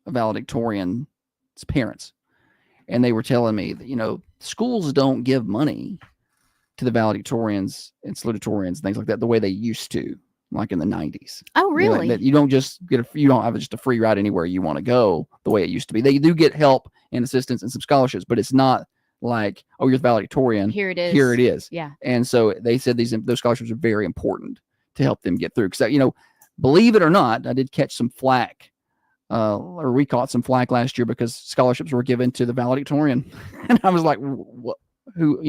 valedictorian's parents. And they were telling me that, schools don't give money to the valedictorians and salutatorians and things like that the way they used to, like in the 90s. Oh, really? That you don't just you don't have just a free ride anywhere you want to go the way it used to be. They do get help and assistance and some scholarships, but it's not like, oh, you're the valedictorian. Here it is. Here it is. Yeah. And so they said those scholarships are very important to help them get through. Because, believe it or not, I did catch some flack. Or we caught some flack last year because scholarships were given to the valedictorian. And I was like, what? Who,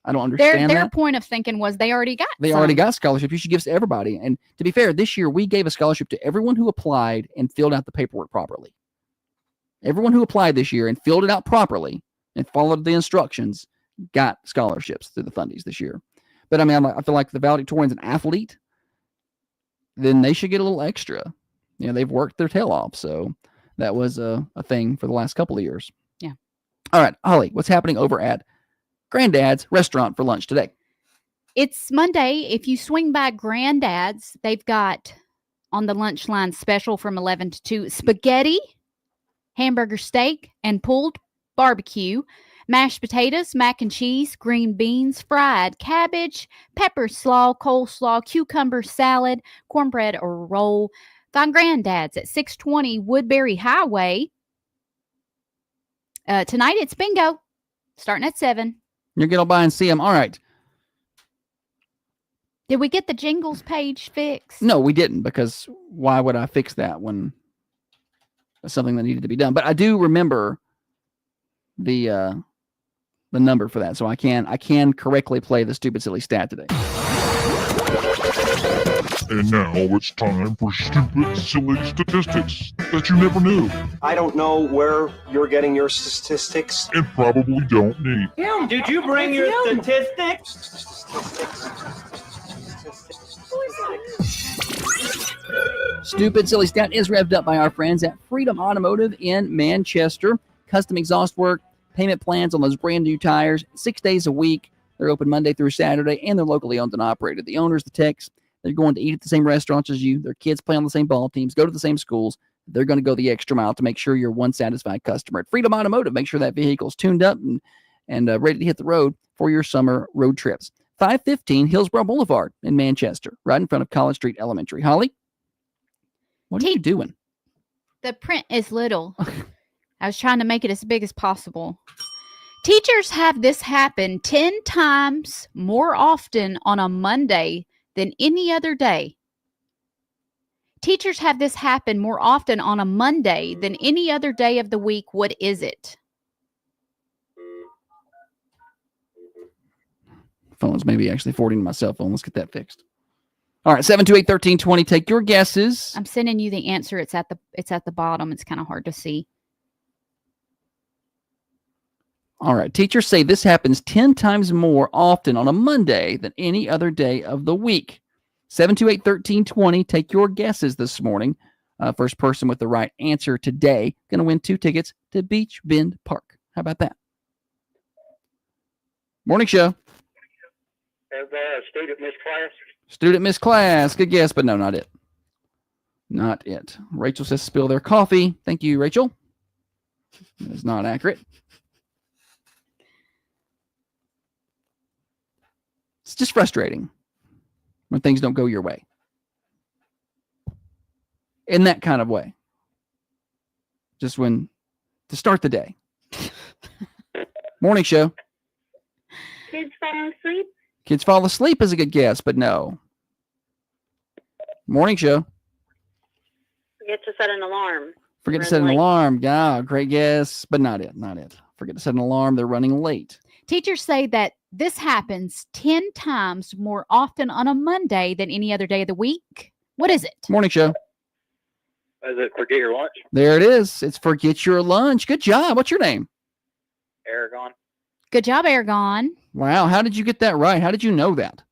I don't understand their that. point of thinking was they already got already got scholarship. You should give it to everybody. And to be fair, this year we gave a scholarship to everyone who applied and filled out the paperwork properly. Everyone who applied this year and filled it out properly and followed the instructions got scholarships through the Thundies this year. But I feel like the valedictorian's an athlete, then they should get a little extra. They've worked their tail off. So that was a thing for the last couple of years. Yeah. All right, Holly, what's happening over at Granddad's restaurant for lunch today? It's Monday. If you swing by Granddad's, they've got on the lunch line special from 11 to 2 spaghetti, hamburger steak, and pulled barbecue, mashed potatoes, mac and cheese, green beans, fried cabbage, pepper slaw, coleslaw, cucumber salad, cornbread or roll. Find Granddad's at 620 Woodbury Highway. Tonight it's bingo, starting at 7. You're going to buy and see them. All right. Did we get the jingles page fixed? No, we didn't, because why would I fix that when it's something that needed to be done? But I do remember the number for that, so I can correctly play the stupid silly stat today. And now it's time for stupid silly statistics that you never knew I don't know where you're getting your statistics. and probably don't need. Kim, did you bring your statistics? Stupid Silly Stat is revved up by our friends at Freedom Automotive in Manchester. Custom exhaust work, payment plans on those brand new tires, 6 days a week. They're open Monday through Saturday, and they're locally owned and operated. The owners, the techs, they're going to eat at the same restaurants as you. Their kids play on the same ball teams, go to the same schools. They're going to go the extra mile to make sure you're one satisfied customer. At Freedom Automotive, make sure that vehicle's tuned up and ready to hit the road for your summer road trips. 515 Hillsborough Boulevard in Manchester, right in front of College Street Elementary. Holly, what are you doing? The print is little. I was trying to make it as big as possible. Teachers have this happen 10 times more often on a Monday than any other day. Teachers have this happen more often on a Monday than any other day of the week. What is it? Phone's maybe actually forwarding to my cell phone. Let's get that fixed. All right, 728-1320. Take your guesses. I'm sending you the answer. It's at the bottom. It's kind of hard to see. All right. Teachers say this happens 10 times more often on a Monday than any other day of the week. 728-1320. Take your guesses this morning. First person with the right answer today going to win 2 tickets to Beach Bend Park. How about that? Morning show. Student missed class. Student missed class. Good guess, but no, not it. Not it. Rachel says spill their coffee. Thank you, Rachel. That is not accurate. It's just frustrating when things don't go your way. In that kind of way. Just when to start the day. Morning show. Kids falling asleep? Kids fall asleep is a good guess, but no. Morning show. Forget to set an alarm. Forget to set an alarm. Yeah, great guess, but not it. Not it. Forget to set an alarm. They're running late. Teachers say that this happens 10 times more often on a Monday than any other day of the week. What is it? Morning show. Is it forget your lunch? There it is. It's forget your lunch. Good job. What's your name? Aragon. Good job, Aragon. Wow. How did you get that right? How did you know that?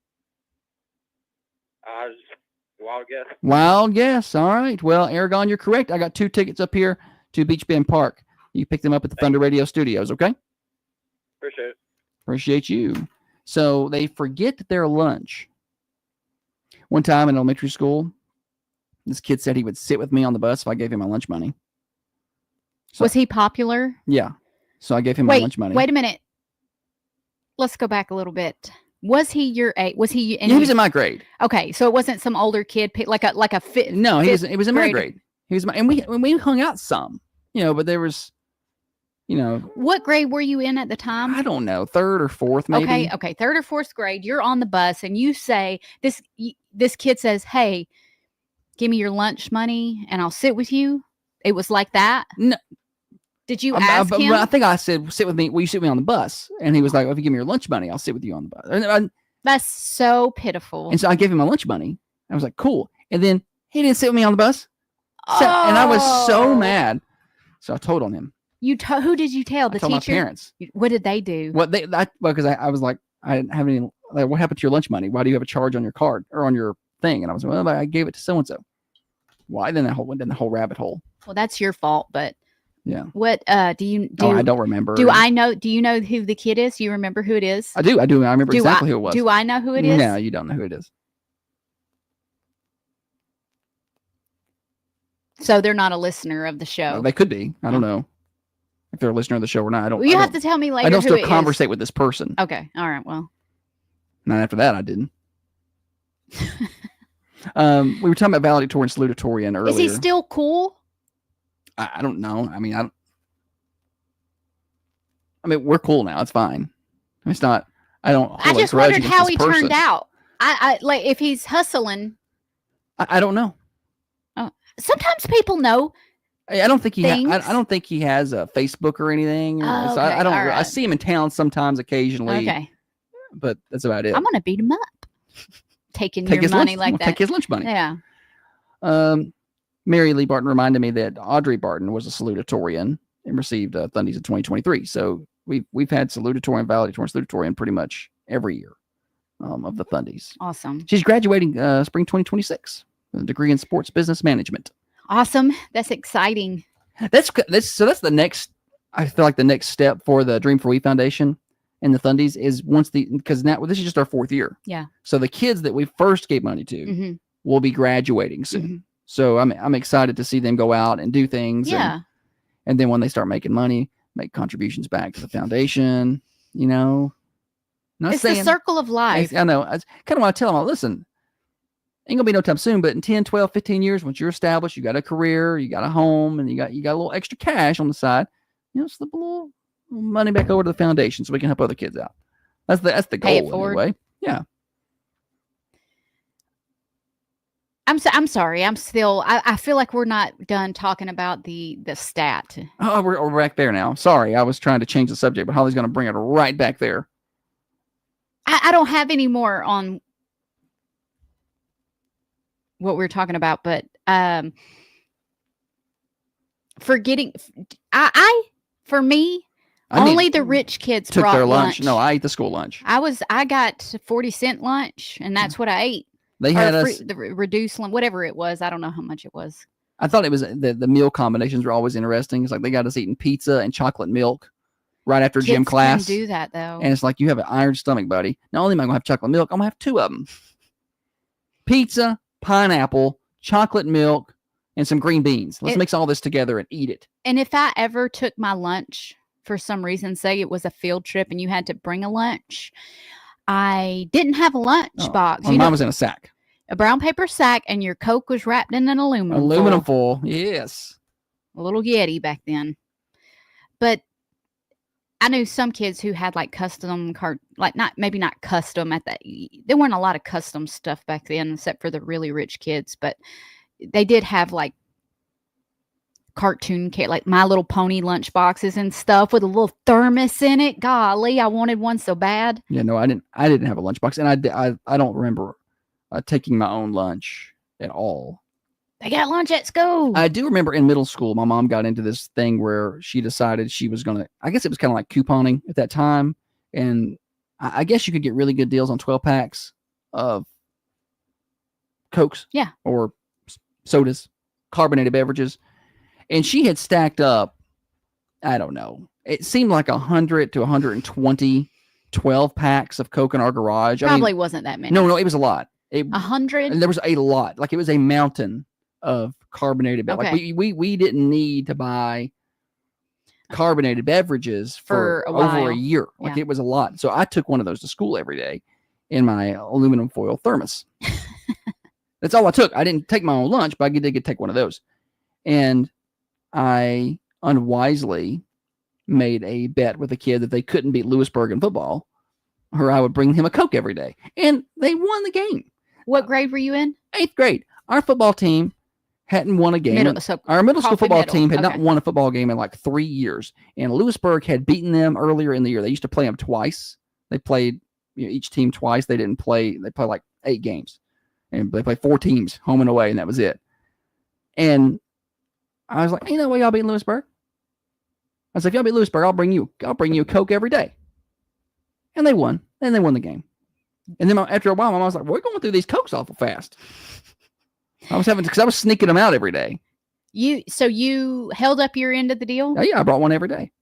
Wild guess. Wild guess. All right. Well, Aragon, you're correct. I got 2 tickets up here to Beach Bend Park. You pick them up at the Thunder Radio Studios, okay? Appreciate it. Appreciate you. So they forget their lunch. One time in elementary school, this kid said he would sit with me on the bus if I gave him my lunch money. So, was he popular? Yeah. So I gave him my lunch money. Wait a minute. Let's go back a little bit. Was he your age? Was he? Yeah, he was in my grade. Okay, so it wasn't some older kid, like a fit. No, he was in my grade. He was and we hung out some, but there was, What grade were you in at the time? I don't know, 3rd or 4th, maybe. Okay, 3rd or 4th grade. You're on the bus and you say this kid says, "Hey, give me your lunch money and I'll sit with you." It was like that. No. Did you ask him? I think I said, "Sit with me. Will you sit with me on the bus?" And he was like, "Well, if you give me your lunch money, I'll sit with you on the bus." That's so pitiful. And so I gave him my lunch money. I was like, "Cool." And then he didn't sit with me on the bus. And I was so mad. So I told on him. Who did you tell? The teacher? My parents. What did they do? Because I was like, I didn't have any. Like, what happened to your lunch money? Why do you have a charge on your card or on your thing? And I was like, well, I gave it to so and so. Why? Then the whole rabbit hole. Well, that's your fault, but Yeah. What do you do? Oh, I don't remember. Do I know? Do you know who the kid is? Do you remember who it is? I do. I remember exactly who it was. Do I know who it is? No, you don't know who it is. So they're not a listener of the show. They could be. I don't know if they're a listener of the show or not. I don't. Well, you have to tell me later. I don't who still conversate with this person. Okay. All right. Well. Not after that, I didn't. We were talking about valedictorian, salutatorian earlier. Is he still cool? I don't know. I mean, we're cool now. It's fine. It's not. I don't. I just wondered how he turned out. I like if he's hustling. I don't know. Oh, sometimes people know. I don't think he. I don't think he has a Facebook or anything. Oh, so okay. I don't. All right. I see him in town sometimes, occasionally. Okay. But that's about it. I'm gonna beat him up. Taking Take your money lunch, like that. Take his lunch money. Yeah. Mary Lee Barton reminded me that Audrey Barton was a salutatorian and received Thundies in 2023. So we've had salutatorian, valedictorian, salutatorian pretty much every year of the Thundies. Awesome. She's graduating spring 2026 with a degree in sports business management. Awesome. That's exciting. That's the next. I feel like the next step for the Dream for We Foundation and the Thundies is because now this is just our 4th year. Yeah. So the kids that we first gave money to will be graduating soon. So I'm excited to see them go out and do things. Yeah. And then when they start making money, make contributions back to the foundation, It's the circle of life. I know. I kind of want to tell them, listen, ain't gonna be no time soon, but in 10, 12, 15 years, once you're established, you got a career, you got a home, and you got a little extra cash on the side, slip a little money back over to the foundation so we can help other kids out. That's the goal anyway. Yeah. I'm sorry. I'm still. I feel like we're not done talking about the stat. Oh, we're back there now. Sorry, I was trying to change the subject, but Holly's going to bring it right back there. I don't have any more on what we're talking about, but forgetting. For me, only the rich kids took brought their lunch. No, I ate the school lunch. I got 40-cent lunch, and that's what I ate. They had us the reduced lunch, whatever it was. I don't know how much it was. I thought it was the meal combinations were always interesting. It's like they got us eating pizza and chocolate milk right after gym class. Kids can do that though, and it's like you have an iron stomach, buddy. Not only am I gonna have chocolate milk, I'm gonna have 2 of them: pizza, pineapple, chocolate milk, and some green beans. Let's mix all this together and eat it. And if I ever took my lunch for some reason, say it was a field trip and you had to bring a lunch, I didn't have a lunch box. Mine was in a sack. A brown paper sack, and your Coke was wrapped in an aluminum foil. Yes. A little Yeti back then. But I knew some kids who had like custom maybe not custom at that. There weren't a lot of custom stuff back then, except for the really rich kids. But they did have like cartoon like My Little Pony lunch boxes and stuff with a little thermos in it. Golly, I wanted one so bad. Yeah, no, I didn't have a lunchbox, and I don't remember taking my own lunch at all. They got lunch at school. I do remember in middle school, my mom got into this thing where she decided she was gonna. I guess it was kind of like couponing at that time, and I guess you could get really good deals on 12 packs of Cokes, or sodas, carbonated beverages. And she had stacked up, I don't know, it seemed like 100 to 120 12 packs of Coke in our garage. Probably wasn't that many. No, it was a lot. 100? There was a lot. Like it was a mountain of carbonated beverages. Okay. Like we didn't need to buy carbonated beverages for over a year. Like it was a lot. So I took one of those to school every day in my aluminum foil thermos. That's all I took. I didn't take my own lunch, but I did get to take one of those. And I unwisely made a bet with a kid that they couldn't beat Lewisburg in football, or I would bring him a Coke every day. And they won the game. What grade were you in? 8th grade. Our football team hadn't won a game. Our middle school football team had not won a football game in like 3 years. And Lewisburg had beaten them earlier in the year. They used to play them twice. They played each team twice. They didn't play. They played like 8 games. And they played 4 teams home and away, and that was it. And I was like, ain't no way y'all beat Lewisburg. I said, if y'all beat Lewisburg, I'll bring you a Coke every day. And they won. And they won the game. And then after a while, my mom was like, we're going through these Cokes awful fast. Because I was sneaking them out every day. You held up your end of the deal? Oh, yeah, I brought one every day.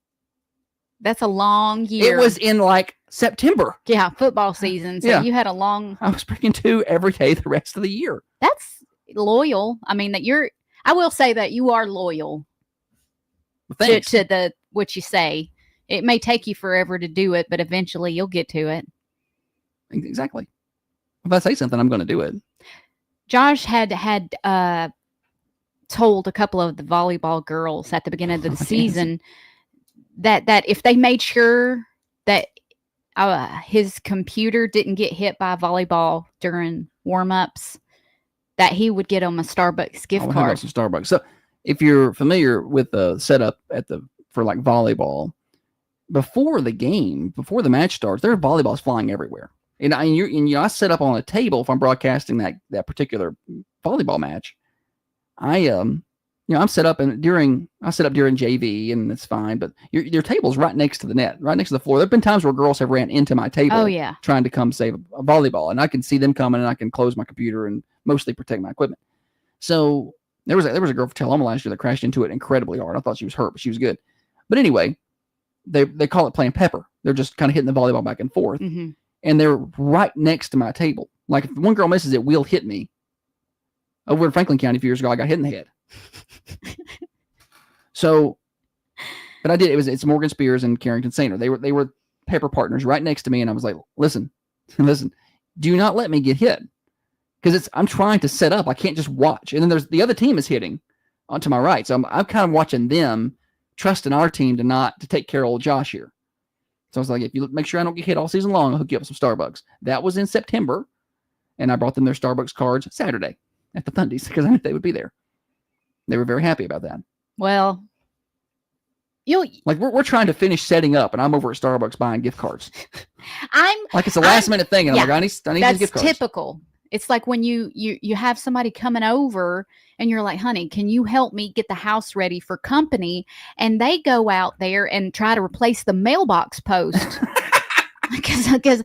That's a long year. It was in like September. Yeah, football season. So you had a long. I was bringing 2 every day the rest of the year. That's loyal. I mean, I will say that you are loyal to what you say. It may take you forever to do it, but eventually you'll get to it. Exactly. If I say something, I'm going to do it. Josh had told a couple of the volleyball girls at the beginning of the season that if they made sure that his computer didn't get hit by a volleyball during warm-ups, that he would get them a Starbucks gift card. Some Starbucks. So if you're familiar with the setup for like volleyball, before the match starts, there are volleyballs flying everywhere. And I set up on a table if I'm broadcasting that particular volleyball match. I'm set up during JV and it's fine, but your table's right next to the net, right next to the floor. There've been times where girls have ran into my table trying to come save a volleyball, and I can see them coming and I can close my computer and mostly protect my equipment. So there was a girl for Teloma last year that crashed into it incredibly hard. I thought she was hurt, but she was good. But anyway, they call it playing pepper. They're just kind of hitting the volleyball back and forth. Mm-hmm. And they're right next to my table. Like if one girl misses it, will hit me. Over in Franklin County a few years ago, I got hit in the head. So, but I did. It's Morgan Spears and Carrington Sainer. They were pepper partners right next to me, and I was like, listen, do not let me get hit, because I'm trying to set up. I can't just watch. And then there's the other team is hitting onto my right, so I'm kind of watching them, trusting our team to take care of old Josh here. So I was like, if you make sure I don't get hit all season long, I'll hook you up with some Starbucks. That was in September, and I brought them their Starbucks cards Saturday at the Thundies because I knew they would be there. They were very happy about that. Well, we're trying to finish setting up, and I'm over at Starbucks buying gift cards. It's a last minute thing, and I'm like, I need these gift cards. That's typical. It's like when you have somebody coming over, and you're like, honey, can you help me get the house ready for company? And they go out there and try to replace the mailbox post because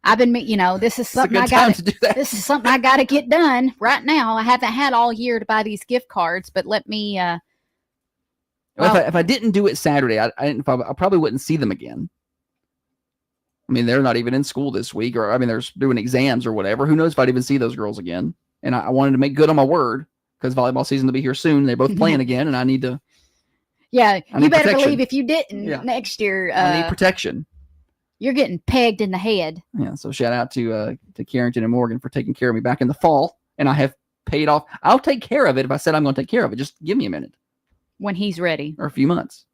I've been, this is something this is something I got to get done right now. I haven't had all year to buy these gift cards, but let me. If I didn't do it Saturday, I probably wouldn't see them again. I mean, they're not even in school this week, or they're doing exams or whatever. Who knows if I'd even see those girls again? And I wanted to make good on my word because volleyball season will be here soon. They're both playing again, and I need to. Yeah, you better believe if you didn't next year, I need protection. You're getting pegged in the head. Yeah, so shout out to Carrington and Morgan for taking care of me back in the fall, and I have paid off. I'll take care of it if I said I'm going to take care of it. Just give me a minute. When he's ready. Or a few months.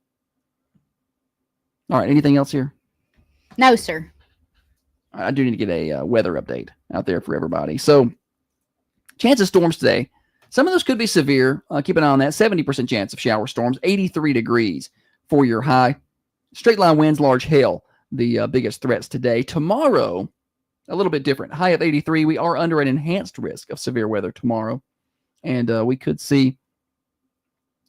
All right, anything else here? No, sir. I do need to get a weather update out there for everybody. So, chance of storms today. Some of those could be severe. Keep an eye on that. 70% chance of shower storms. 83 degrees for your high. Straight line winds, large hail. The biggest threats today. Tomorrow, a little bit different. High of 83. We are under an enhanced risk of severe weather tomorrow. And we could see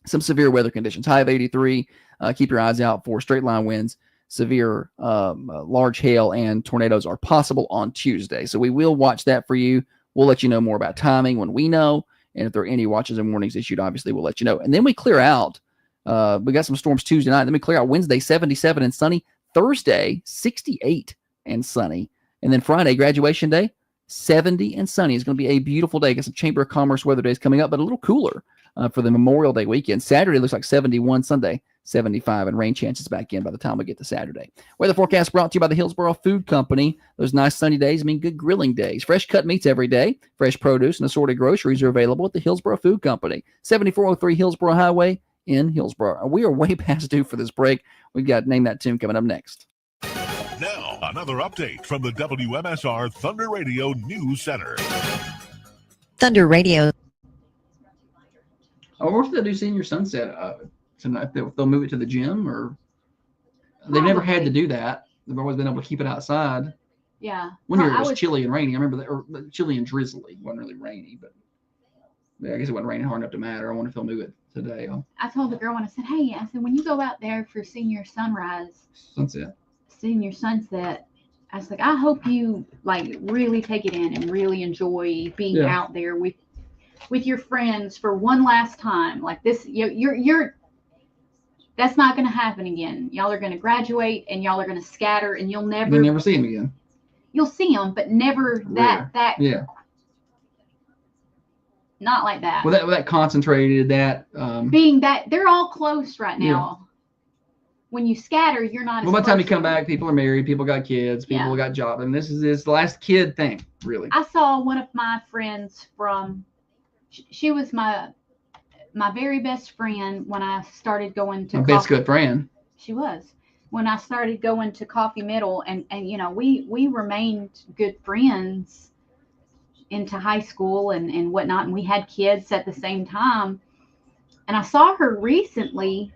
some severe weather conditions. High of 83. Keep your eyes out for straight line winds. Severe large hail and tornadoes are possible on Tuesday. So we will watch that for you. We'll let you know more about timing when we know. And if there are any watches and warnings issued, obviously we'll let you know. And then we clear out. We got some storms Tuesday night. Then we clear out Wednesday, 77 and sunny. Thursday, 68 and sunny. And then Friday, graduation day, 70 and sunny. It's going to be a beautiful day. Got some Chamber of Commerce weather days coming up, but a little cooler for the Memorial Day weekend. Saturday looks like 71, Sunday 75, and rain chances back in by the time we get to Saturday. Weather forecast brought to you by the Hillsboro Food Company. Those nice sunny days mean good grilling days. Fresh cut meats every day. Fresh produce and assorted groceries are available at the Hillsboro Food Company. 7403 Hillsboro Highway in Hillsboro. We are way past due for this break. We've got Name That Tune coming up next. Now, another update from the WMSR Thunder Radio News Center. Thunder Radio. I wonder if they'll do Senior Sunset tonight. They'll move it to the gym, or they've never had to do that. They've always been able to keep it outside. Yeah. One year it was chilly and rainy. I remember that, or chilly and drizzly. It wasn't really rainy, but I guess it wasn't raining hard enough to matter. I wonder if they'll move it today. I told the girl when I said, hey, when you go out there for Senior Sunset, I was like, I hope you really take it in and really enjoy being out there. with your friends for one last time. Like this, you're that's not going to happen again. Y'all are going to graduate and y'all are going to scatter and you'll never see them again. You'll see them, but never that Yeah. not like that. Well, that concentrated, that being that they're all close right now. When you scatter, you're not. Well, by the time you come back, people are married, people got kids, people got jobs, and this is the last kid thing, really. I saw one of my friends from. She was my very best friend when I started going to. My best good friend. She was when I started going to Coffee Middle, and you know we remained good friends into high school and whatnot, and we had kids at the same time. And I saw her recently.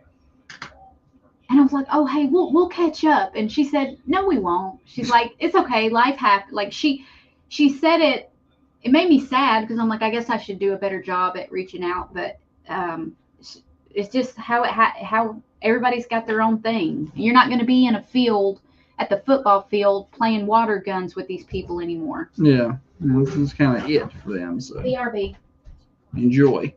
And I was like, oh, hey, we'll catch up. And she said, no, we won't. She's like, it's okay. Life happens. Like she said it made me sad because I'm like, I guess I should do a better job at reaching out. But it's just how everybody's got their own thing. You're not going to be in a field at the football field playing water guns with these people anymore. Yeah. This is kind of it for them. So BRB. Enjoy.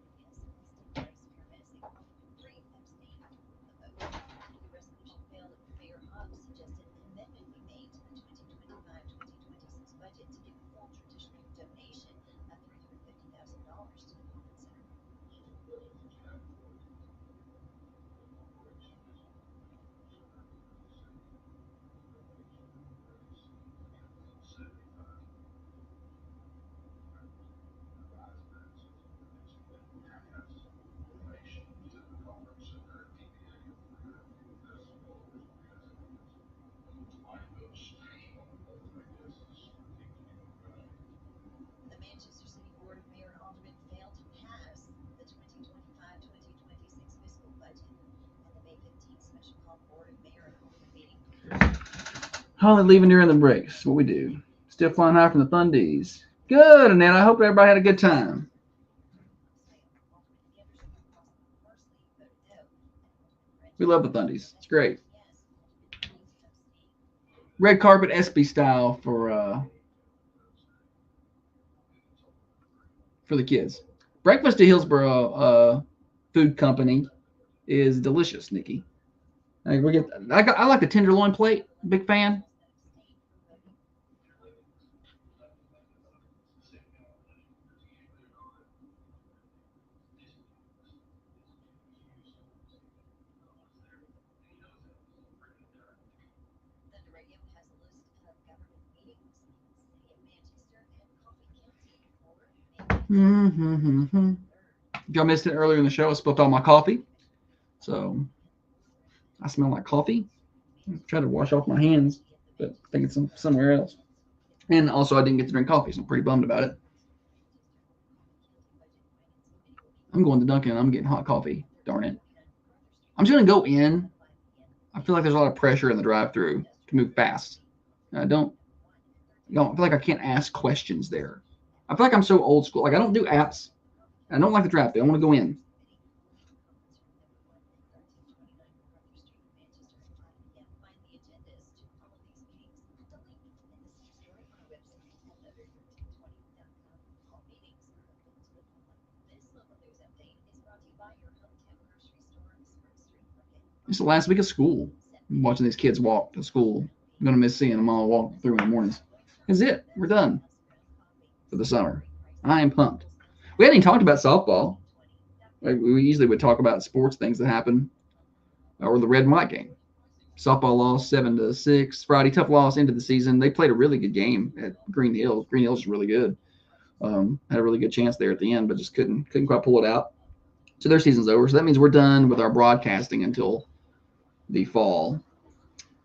Holly leaving during the breaks. What we do? Still flying high from the Thundies. Good, Annette. I hope everybody had a good time. We love the Thundies. It's great. Red carpet ESPY style for the kids. Breakfast at Hillsboro Food Company is delicious, Nikki. I like the tenderloin plate. Big fan. If y'all missed it earlier in the show, I spilled all my coffee. So I smell like coffee. I tried to wash off my hands, but I think it's somewhere else. And also, I didn't get to drink coffee, so I'm pretty bummed about it. I'm going to Dunkin'. I'm getting hot coffee. Darn it. I'm just going to go in. I feel like there's a lot of pressure in the drive-thru to move fast. I don't feel like I can't ask questions there. I feel like I'm so old school. Like, I don't do apps. I don't like the drive-thru. I want to go in. It's the last week of school. I'm watching these kids walk to school. I'm going to miss seeing them all walk through in the mornings. That's it. We're done for the summer. I am pumped. We hadn't even talked about softball. Like we usually would talk about sports things that happen, or the red and white game. Softball lost 7-6. Friday, tough loss into the season. They played a really good game at Green Hills. Green Hills is really good. Had a really good chance there at the end, but just couldn't quite pull it out. So their season's over. So that means we're done with our broadcasting until the fall.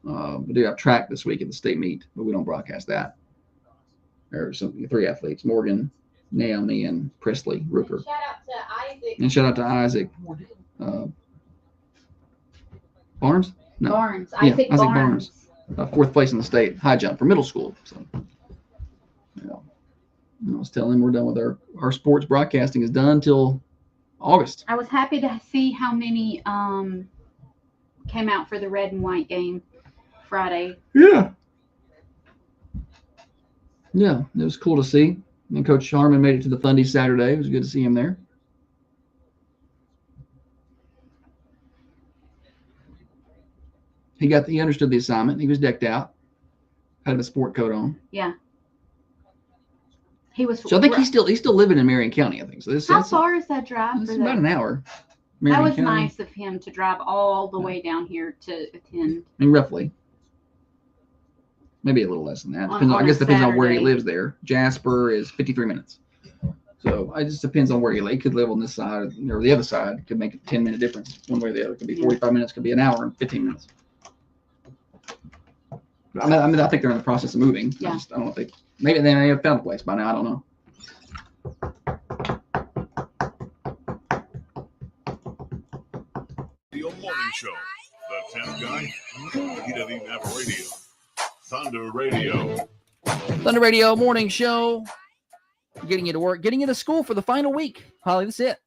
We do have track this week at the state meet, but we don't broadcast that. There's 3 athletes: Morgan, Naomi, and Presley Rooker. Shout out to Isaac. And shout out to Isaac Barnes. No. Barnes. Yeah, Isaac Barnes. 4th place in the state high jump for middle school. So, yeah. I was telling him we're done with our sports broadcasting is done till August. I was happy to see how many came out for the red and white game Friday. Yeah. Yeah, it was cool to see. And Coach Harmon made it to the Thundies Saturday. It was good to see him there. He understood the assignment. He was decked out. Had a sport coat on. Yeah. He was. So I think he's still living in Marion County, I think. So How far is that drive? It's for about that? an hour. That Marion was County. nice of him to drive all the way down here to attend. I mean, roughly. Maybe a little less than that. On I guess a depends on where he Saturday. lives there. Jasper is 53 minutes. So it just depends on where he lives. He could live on this side or the other side. Could make a 10-minute difference one way or the other. Could be 45 minutes. Could be an hour and 15 minutes. I mean, I think they're in the process of moving. Yeah. I don't know if maybe they may have found a place by now. I don't know. The morning show. The 10th guy, he doesn't even have a radio. Thunder Radio. Thunder Radio morning show. Getting you to work, getting you to school for the final week. Holly, that's it.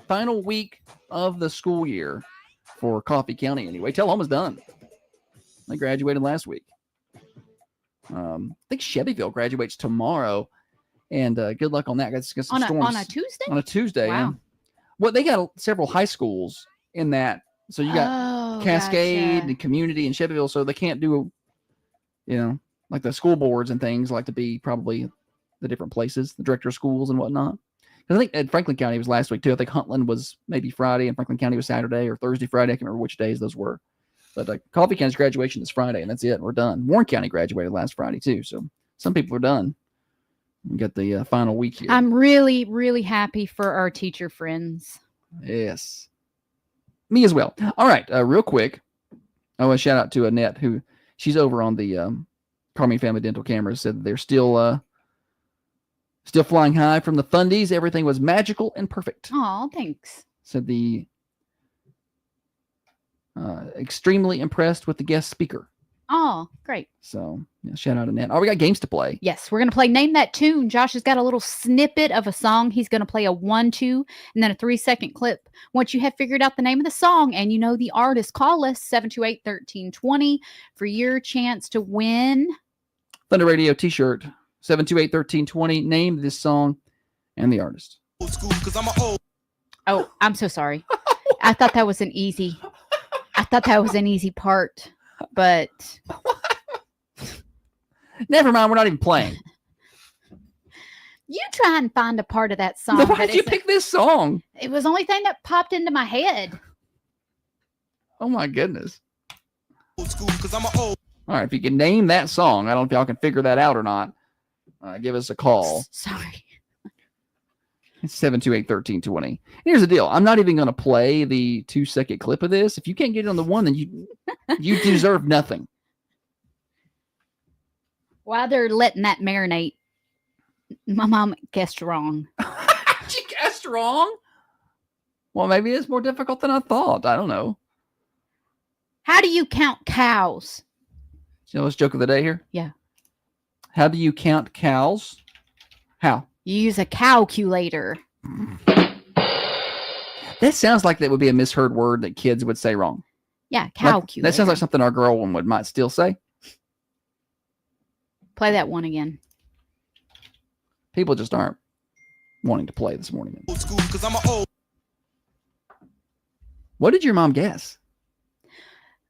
Final week of the school year for Coffee County anyway. Tullahoma's done. They graduated last week. I think Shelbyville graduates tomorrow. And good luck on that. Got some storms. On a Tuesday? On a Tuesday. Wow. Yeah. Well, they got several high schools in that. So you got Cascade gotcha. and Community and Shelbyville. So they can't do, like the school boards and things like to be probably the different places, the director of schools and whatnot. Because I think at Franklin County was last week too. I think Huntland was maybe Friday and Franklin County was Saturday or Thursday, Friday. I can't remember which days those were. But Coffee County's graduation is Friday, and that's it. We're done. Warren County graduated last Friday too. So some people are done. We got the final week here. I'm really, really happy for our teacher friends. Yes. Me as well. All right. Real quick, I want to shout out to Annette, who she's over on the Carmi Family Dental Cameras, said they're still flying high from the Thundies. Everything was magical and perfect. Oh, thanks. Said the extremely impressed with the guest speaker. Oh, great. So yeah, shout out to Annette. Oh, we got games to play. Yes, we're going to play Name That Tune. Josh has got a little snippet of a song. He's going to play a 1-2 and then a 3-second clip. Once you have figured out the name of the song and you know the artist, call us 728-1320 for your chance to win. Thunder Radio t-shirt, 728-1320. Name this song and the artist. Oh, I'm so sorry. I thought that was an easy part, but never mind. We're not even playing. You try and find a part of that song. No, why did you pick this song? It was the only thing that popped into my head. Oh my goodness. All right, if you can name that song, I don't know if y'all can figure that out or not. Give us a call. Sorry. It's 728-1320. Here's the deal. I'm not even going to play the 2-second clip of this. If you can't get it on the one, then you deserve nothing. While they're letting that marinate, my mom guessed wrong. She guessed wrong? Well, maybe it's more difficult than I thought. I don't know. How do you count cows? You know what's joke of the day here? Yeah. How do you count cows? How? You use a calculator. That sounds like that would be a misheard word that kids would say wrong. Yeah, calculator. That sounds like something our girl one might still say. Play that one again. People just aren't wanting to play this morning. What did your mom guess?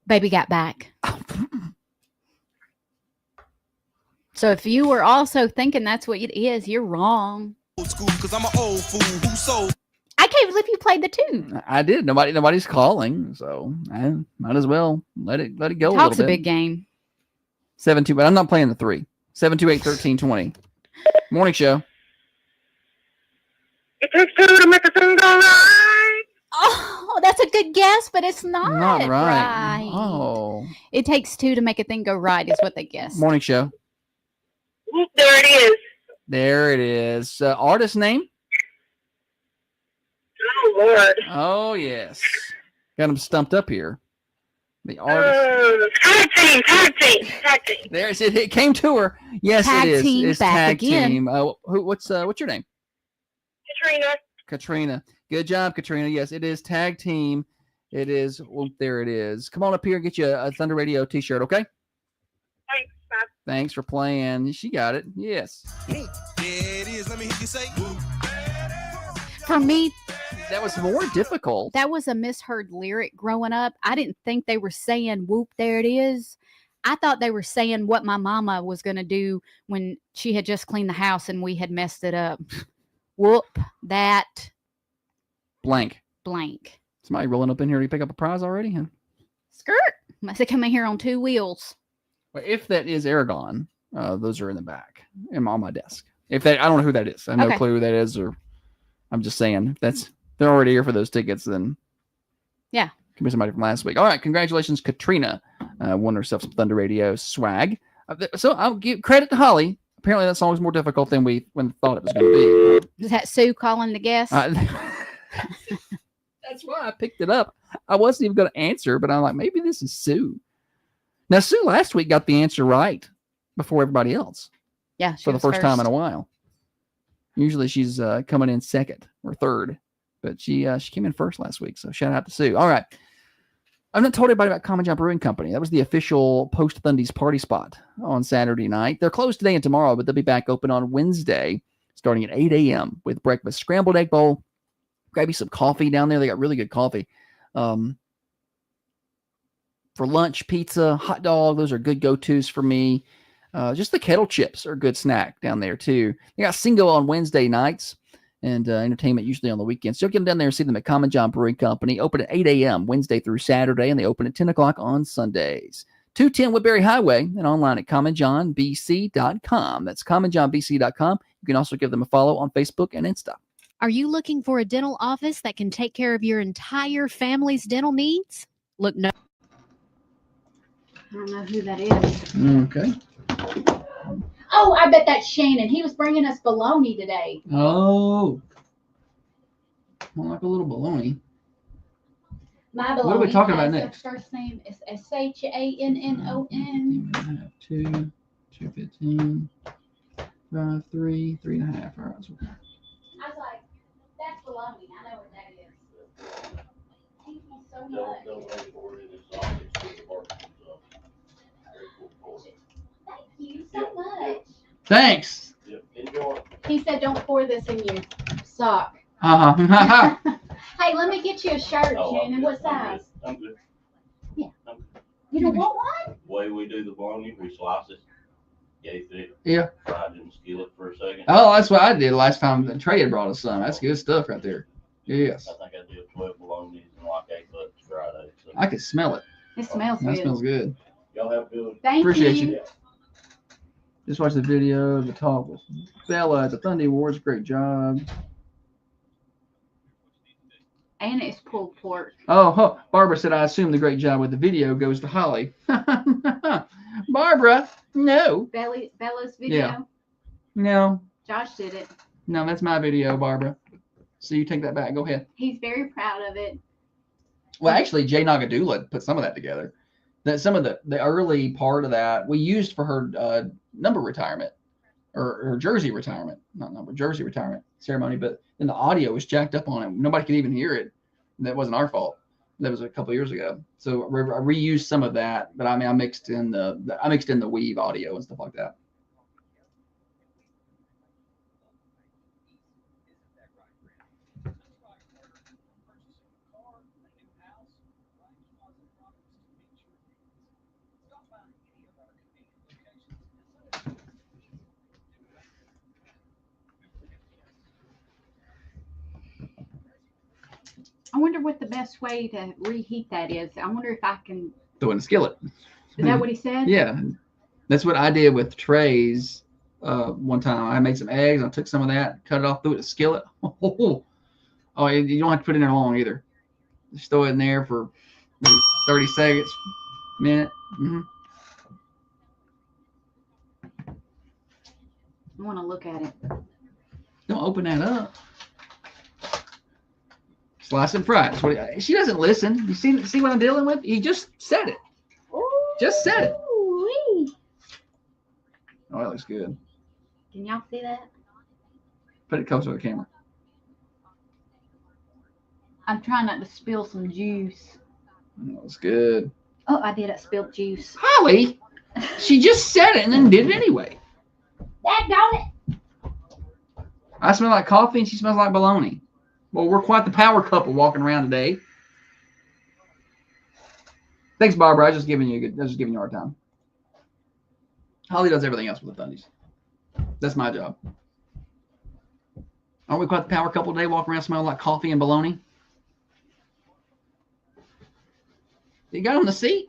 Baby got back. So if you were also thinking that's what it is, you're wrong. I can't believe you played the tune. I did. Nobody's calling, so I might as well let it go Talk's a little bit. a big game. 7-2, but I'm not playing the 3. 728-1320. Morning show. It takes two to make a thing go right. Oh, that's a good guess, but it's not, Not right. right. Oh. It takes two to make a thing go right is what they guess. Morning show. Oop, there it is. There it is. Artist name? Oh, Lord. Oh, yes. Got him stumped up here. The artist. Tag team. There's it. It came to her. Yes, Tag it is. team It's back tag again. team. What's your name? Katrina. Katrina. Good job, Katrina. Yes, it is tag team. It is. Well, there it is. Come on up here and get you a Thunder Radio t-shirt, okay? Thanks, Bob. Thanks for playing. She got it. Yes. There it For me, that was more difficult. That was a misheard lyric growing up. I didn't think they were saying "whoop, there it is." I thought they were saying what my mama was going to do when she had just cleaned the house and we had messed it up. Whoop that blank. Somebody rolling up in here to pick up a prize already? Huh? Skirt. Must have come in here on 2 wheels. Well, if that is Aragon, those are in the back and on my desk. If that, I don't know who that is. I have no clue who that is, or I'm just saying if they're already here for those tickets, then yeah, could be somebody from last week. All right, congratulations, Katrina, won herself some Thunder Radio swag. So I'll give credit to Holly. Apparently, that song was more difficult than we thought it was going to be. Is that Sue calling the guest? That's why I picked it up. I wasn't even going to answer, but I'm like, maybe this is Sue. Now, Sue last week got the answer right before everybody else. Yeah, for the first time in a while. Usually she's coming in second or third, but she came in first last week. So shout out to Sue. All right. I've not told anybody about Common John Brewing Company. That was the official Post Thundies party spot on Saturday night. They're closed today and tomorrow, but they'll be back open on Wednesday starting at 8 a.m. with breakfast, scrambled egg bowl. Grab you some coffee down there. They got really good coffee. For lunch, pizza, hot dog, those are good go-tos for me. Just the kettle chips are a good snack down there, too. They got Singo on Wednesday nights and entertainment usually on the weekends. So get them down there and see them at Common John Brewing Company. Open at 8 a.m. Wednesday through Saturday, and they open at 10 o'clock on Sundays. 210 Woodbury Highway and online at commonjohnbc.com. That's commonjohnbc.com. You can also give them a follow on Facebook and Insta. Are you looking for a dental office that can take care of your entire family's dental needs? Look no. I don't know who that is. Okay. Oh, I bet that's Shannon. He was bringing us bologna today. Oh. More like a little bologna. My bologna. What are we talking about next? First name is SHANNON. 2, 215, 5, 3, 3.5. All right. I was like, that's bologna. I know what that is. Thank you so much. Thank you so much. Thanks. He said, don't pour this in your sock. Uh-huh. Hey, let me get you a shirt, Shannon. What size? I'm good. Yeah. You don't want one? The way we do the bologna, we slice it, get it, Yeah. fry it in the skillet for a second. Oh, that's what I did last time that Trey had brought us some. That's good stuff right there. Yes. I think I did 12 bolognas and like 8 bucks Friday. So. I can smell it. It smells That good. smells good. Y'all have good. Thank Appreciate you. you. Just watch the video of the talk with Bella at the Thundy Awards. Great job. And it's pulled pork. Oh, huh. Barbara said, I assume the great job with the video goes to Holly. Barbara, no. Bella's video? Yeah. No. Josh did it. No, that's my video, Barbara. So you take that back. Go ahead. He's very proud of it. Well, actually, Jay Nagadula put some of that together. That some of the early part of that we used for her number retirement or jersey retirement, not number, jersey retirement ceremony. But then the audio was jacked up on it. Nobody could even hear it. That wasn't our fault. That was a couple of years ago. So I reused some of that, but I mean, I mixed in the weave audio and stuff like that. I wonder what the best way to reheat that is. I wonder if I can. Throw in a skillet. Is that what he said? Yeah, that's what I did with trays. One time I made some eggs. I took some of that, cut it off, threw it in a skillet. Oh, you don't have to put it in there long either. Just throw it in there for maybe 30 seconds, minute. Mm-hmm. I want to look at it. Don't open that up. Slice and fry. That's what she doesn't listen. You see what I'm dealing with? He just said it. Just said it. Ooh-wee. Oh, that looks good. Can y'all see that? Put it closer to the camera. I'm trying not to spill some juice. That was good. Oh, I did. I spilled juice. Holly, she just said it and then did it anyway. That got it. I smell like coffee and she smells like bologna. Well, we're quite the power couple walking around today. Thanks, Barbara. I was just giving you a hard time. Holly does everything else with the Thundies. That's my job. Aren't we quite the power couple today, walking around smelling like coffee and bologna? You got on the seat?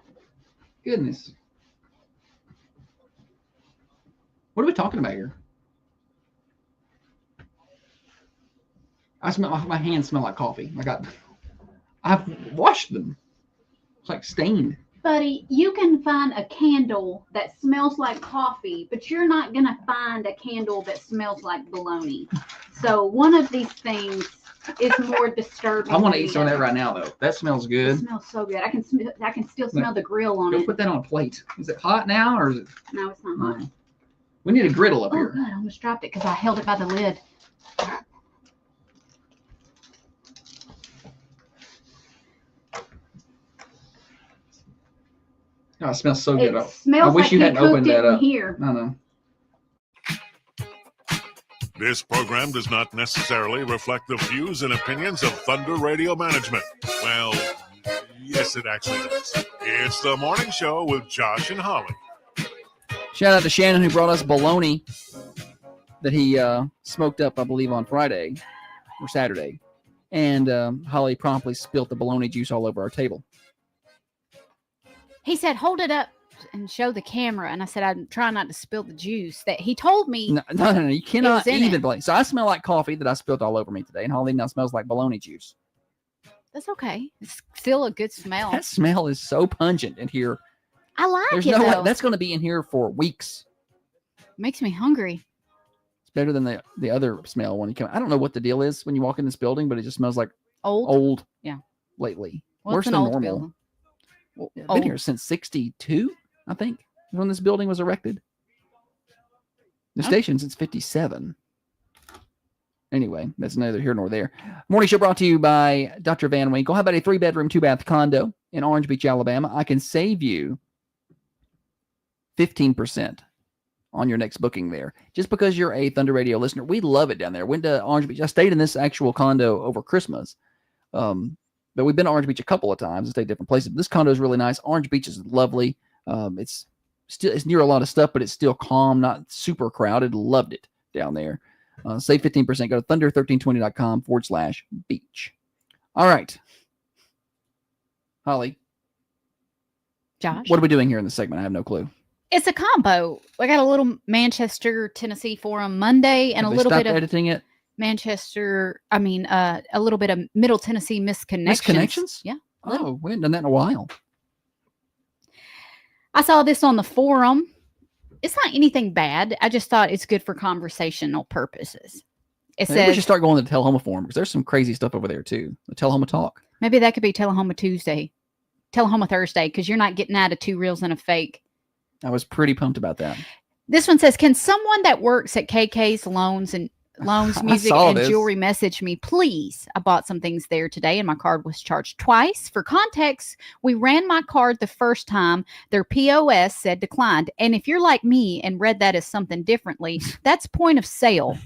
Goodness. What are we talking about here? I smell my hands smell like coffee. I've washed them. It's like stained. Buddy, you can find a candle that smells like coffee, but you're not going to find a candle that smells like bologna. So one of these things is more disturbing. I want to eat some of that right now, though. That smells good. It smells so good. I can still smell the grill on Go it. put that on a plate. Is it hot now, or is it? No, it's not hot. We need a griddle up Oh, here. good. I almost dropped it because I held it by the lid. Oh, it smells so good. It smells I wish like you he hadn't opened cooked it that in up. here. I know. This program does not necessarily reflect the views and opinions of Thunder Radio Management. Well, yes, it actually does. It's the morning show with Josh and Holly. Shout out to Shannon who brought us bologna that he smoked up, I believe, on Friday or Saturday. And Holly promptly spilt the bologna juice all over our table. He said, hold it up and show the camera. And I said, I'm trying not to spill the juice. That he told me. No, you cannot even it. blame. So I smell like coffee that I spilled all over me today. And Holly now smells like bologna juice. That's okay. It's still a good smell. That smell is so pungent in here. I like There's it, no way though. that's going to be in here for weeks. Makes me hungry. It's better than the other smell when you come. I don't know what the deal is when you walk in this building, but it just smells like old. Yeah. Lately. Well, Worse it's than an old normal. building. Well, I've been here since 62, I think, when this building was erected. The station since 57. Anyway, that's neither here nor there. Morning show brought to you by Dr. Van Winkle. How about a 3-bedroom, 2-bath condo in Orange Beach, Alabama? I can save you 15% on your next booking there. Just because you're a Thunder Radio listener. We love it down there. Went to Orange Beach. I stayed in this actual condo over Christmas. But we've been to Orange Beach a couple of times and stayed different places. This condo is really nice. Orange Beach is lovely. It's near a lot of stuff, but it's still calm, not super crowded. Loved it down there. Save 15%. Go to thunder1320.com/beach. All right. Holly. Josh. What are we doing here in this segment? I have no clue. It's a combo. I got a little Manchester, Tennessee Forum Monday and Have a they little stopped bit of editing it? a little bit of Middle Tennessee misconnections. Misconnections? Yeah. Oh, we haven't done that in a while. I saw this on the forum. It's not anything bad. I just thought it's good for conversational purposes. It Maybe we says should start going to the Telehoma Forum because there's some crazy stuff over there too. The Telehoma Talk. maybe that could be Telehoma Tuesday, Telehoma Thursday, because you're not getting out of 2 reels and a fake. I was pretty pumped about that. This one says, can someone that works at KK's Loans, Music, and Jewelry message me, please? I bought some things there today and my card was charged twice. For context, we ran my card the first time. Their POS said declined. And if you're like me and read that as something differently, that's point of sale.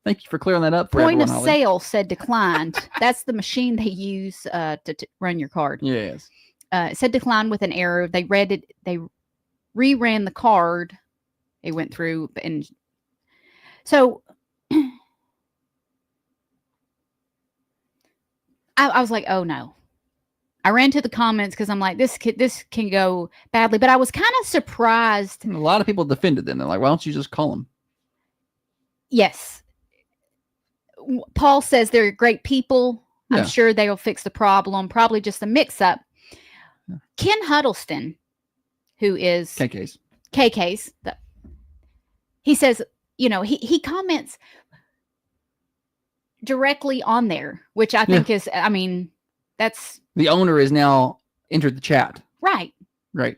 Thank you for clearing that up for Point everyone, of Holly. sale said declined. That's the machine they use to run your card. Yes. It said declined with an error. They read it. They reran the card. It went through. And so I was like, oh no. I ran to the comments because I'm like, this can go badly. But I was kind of surprised. A lot of people defended them. They're like, why don't you just call them? Yes. Paul says they're great people. Yeah. I'm sure they'll fix the problem. Probably just a mix-up. Yeah. Ken Huddleston, who is KK's, he says, he comments directly on there, which I think is, that's... The owner is now entered the chat. Right. Right.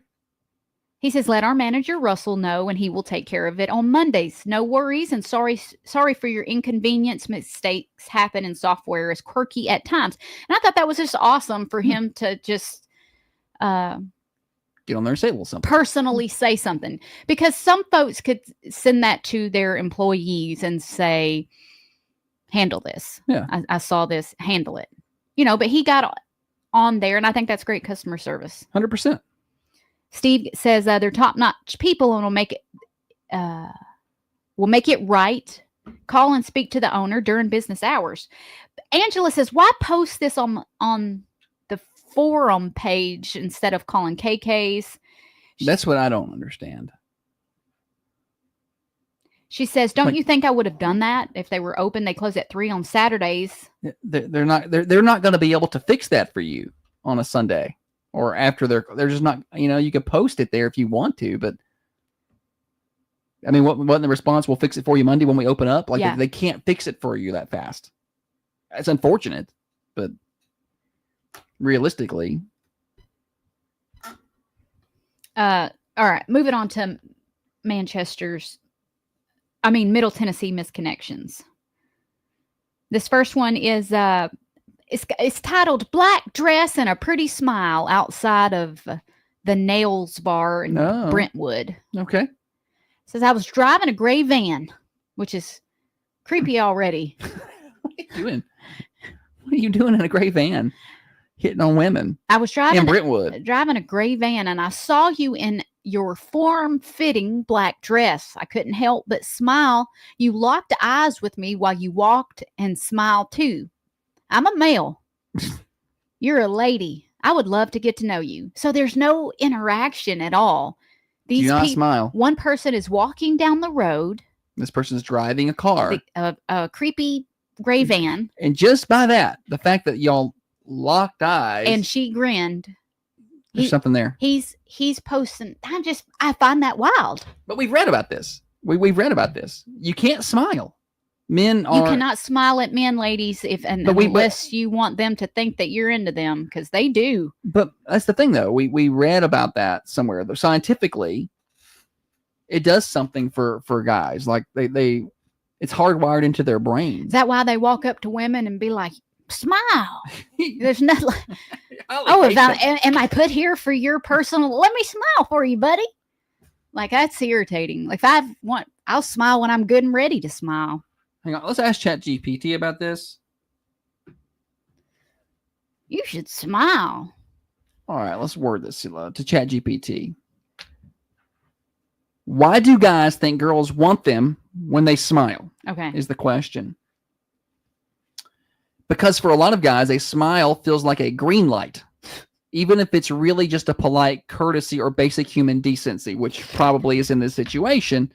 He says, let our manager Russell know and he will take care of it on Mondays. No worries. And sorry for your inconvenience. Mistakes happen and software is quirky at times. And I thought that was just awesome for him to just get get on there and say a little something. Personally say something, because some folks could send that to their employees and say, handle this. Yeah. I saw this, handle it. But he got on there, and I think that's great customer service. 100%. Steve says they're top-notch people and will make it right. Call and speak to the owner during business hours. Angela says, why post this on the forum page instead of calling KK's? That's what I don't understand. She says, don't you think I would have done that if they were open? They close at 3 on Saturdays. They're not going to be able to fix that for you on a Sunday or after they're just not, you could post it there if you want to, but I mean, what the response? We'll fix it for you Monday when we open up. Like they can't fix it for you that fast. It's unfortunate, but realistically. All right, moving on to Middle Tennessee misconnections. This first one is it's titled "Black Dress and a Pretty Smile" outside of the Nails Bar in Brentwood. Okay. It says I was driving a gray van, which is creepy already. What are you doing? What are you doing in a gray van? Hitting on women. I was driving in Brentwood. Driving a gray van, and I saw you in your form-fitting black dress. I couldn't help but smile. You locked eyes with me while you walked and smiled too. I'm a male. You're a lady. I would love to get to know you. So there's no interaction at all. Do not smile. One person is walking down the road. This person is driving a car. A creepy gray van. And just by that, the fact that y'all locked eyes. And she grinned. There's something there. He's posting. I find that wild. But we've read about this. We've read about this. You can't smile. You cannot smile at men, ladies, unless you want them to think that you're into them, because they do. But that's the thing, though. We read about that somewhere. Though scientifically, it does something for guys. Like it's hardwired into their brains. Is that why they walk up to women and be like, smile? There's nothing. Am I put here for your personal? Let me smile for you, buddy. Like, that's irritating. Like, I'll smile when I'm good and ready to smile. Hang on, let's ask ChatGPT about this. You should smile. All right, let's word this to ChatGPT. Why do guys think girls want them when they smile? Okay. Is the question. Because for a lot of guys, a smile feels like a green light, even if it's really just a polite courtesy or basic human decency, which probably is in this situation.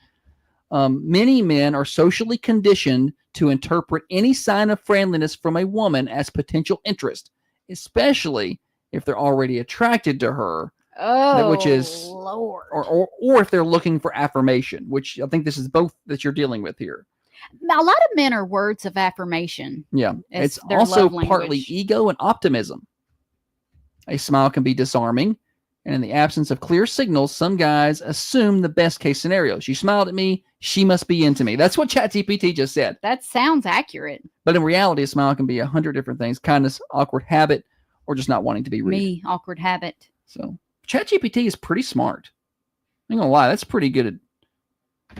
Many men are socially conditioned to interpret any sign of friendliness from a woman as potential interest, especially if they're already attracted to her. Which is Lord. Or if they're looking for affirmation, which I think this is both that you're dealing with here. Now, a lot of men are words of affirmation. Yeah. It's also partly ego and optimism. A smile can be disarming. And in the absence of clear signals, some guys assume the best case scenario. She smiled at me. She must be into me. That's what ChatGPT just said. That sounds accurate. But in reality, a smile can be 100 different things. Kindness, awkward habit, or just not wanting to be rude. Me, awkward habit. So ChatGPT is pretty smart. I'm not gonna lie, that's pretty good at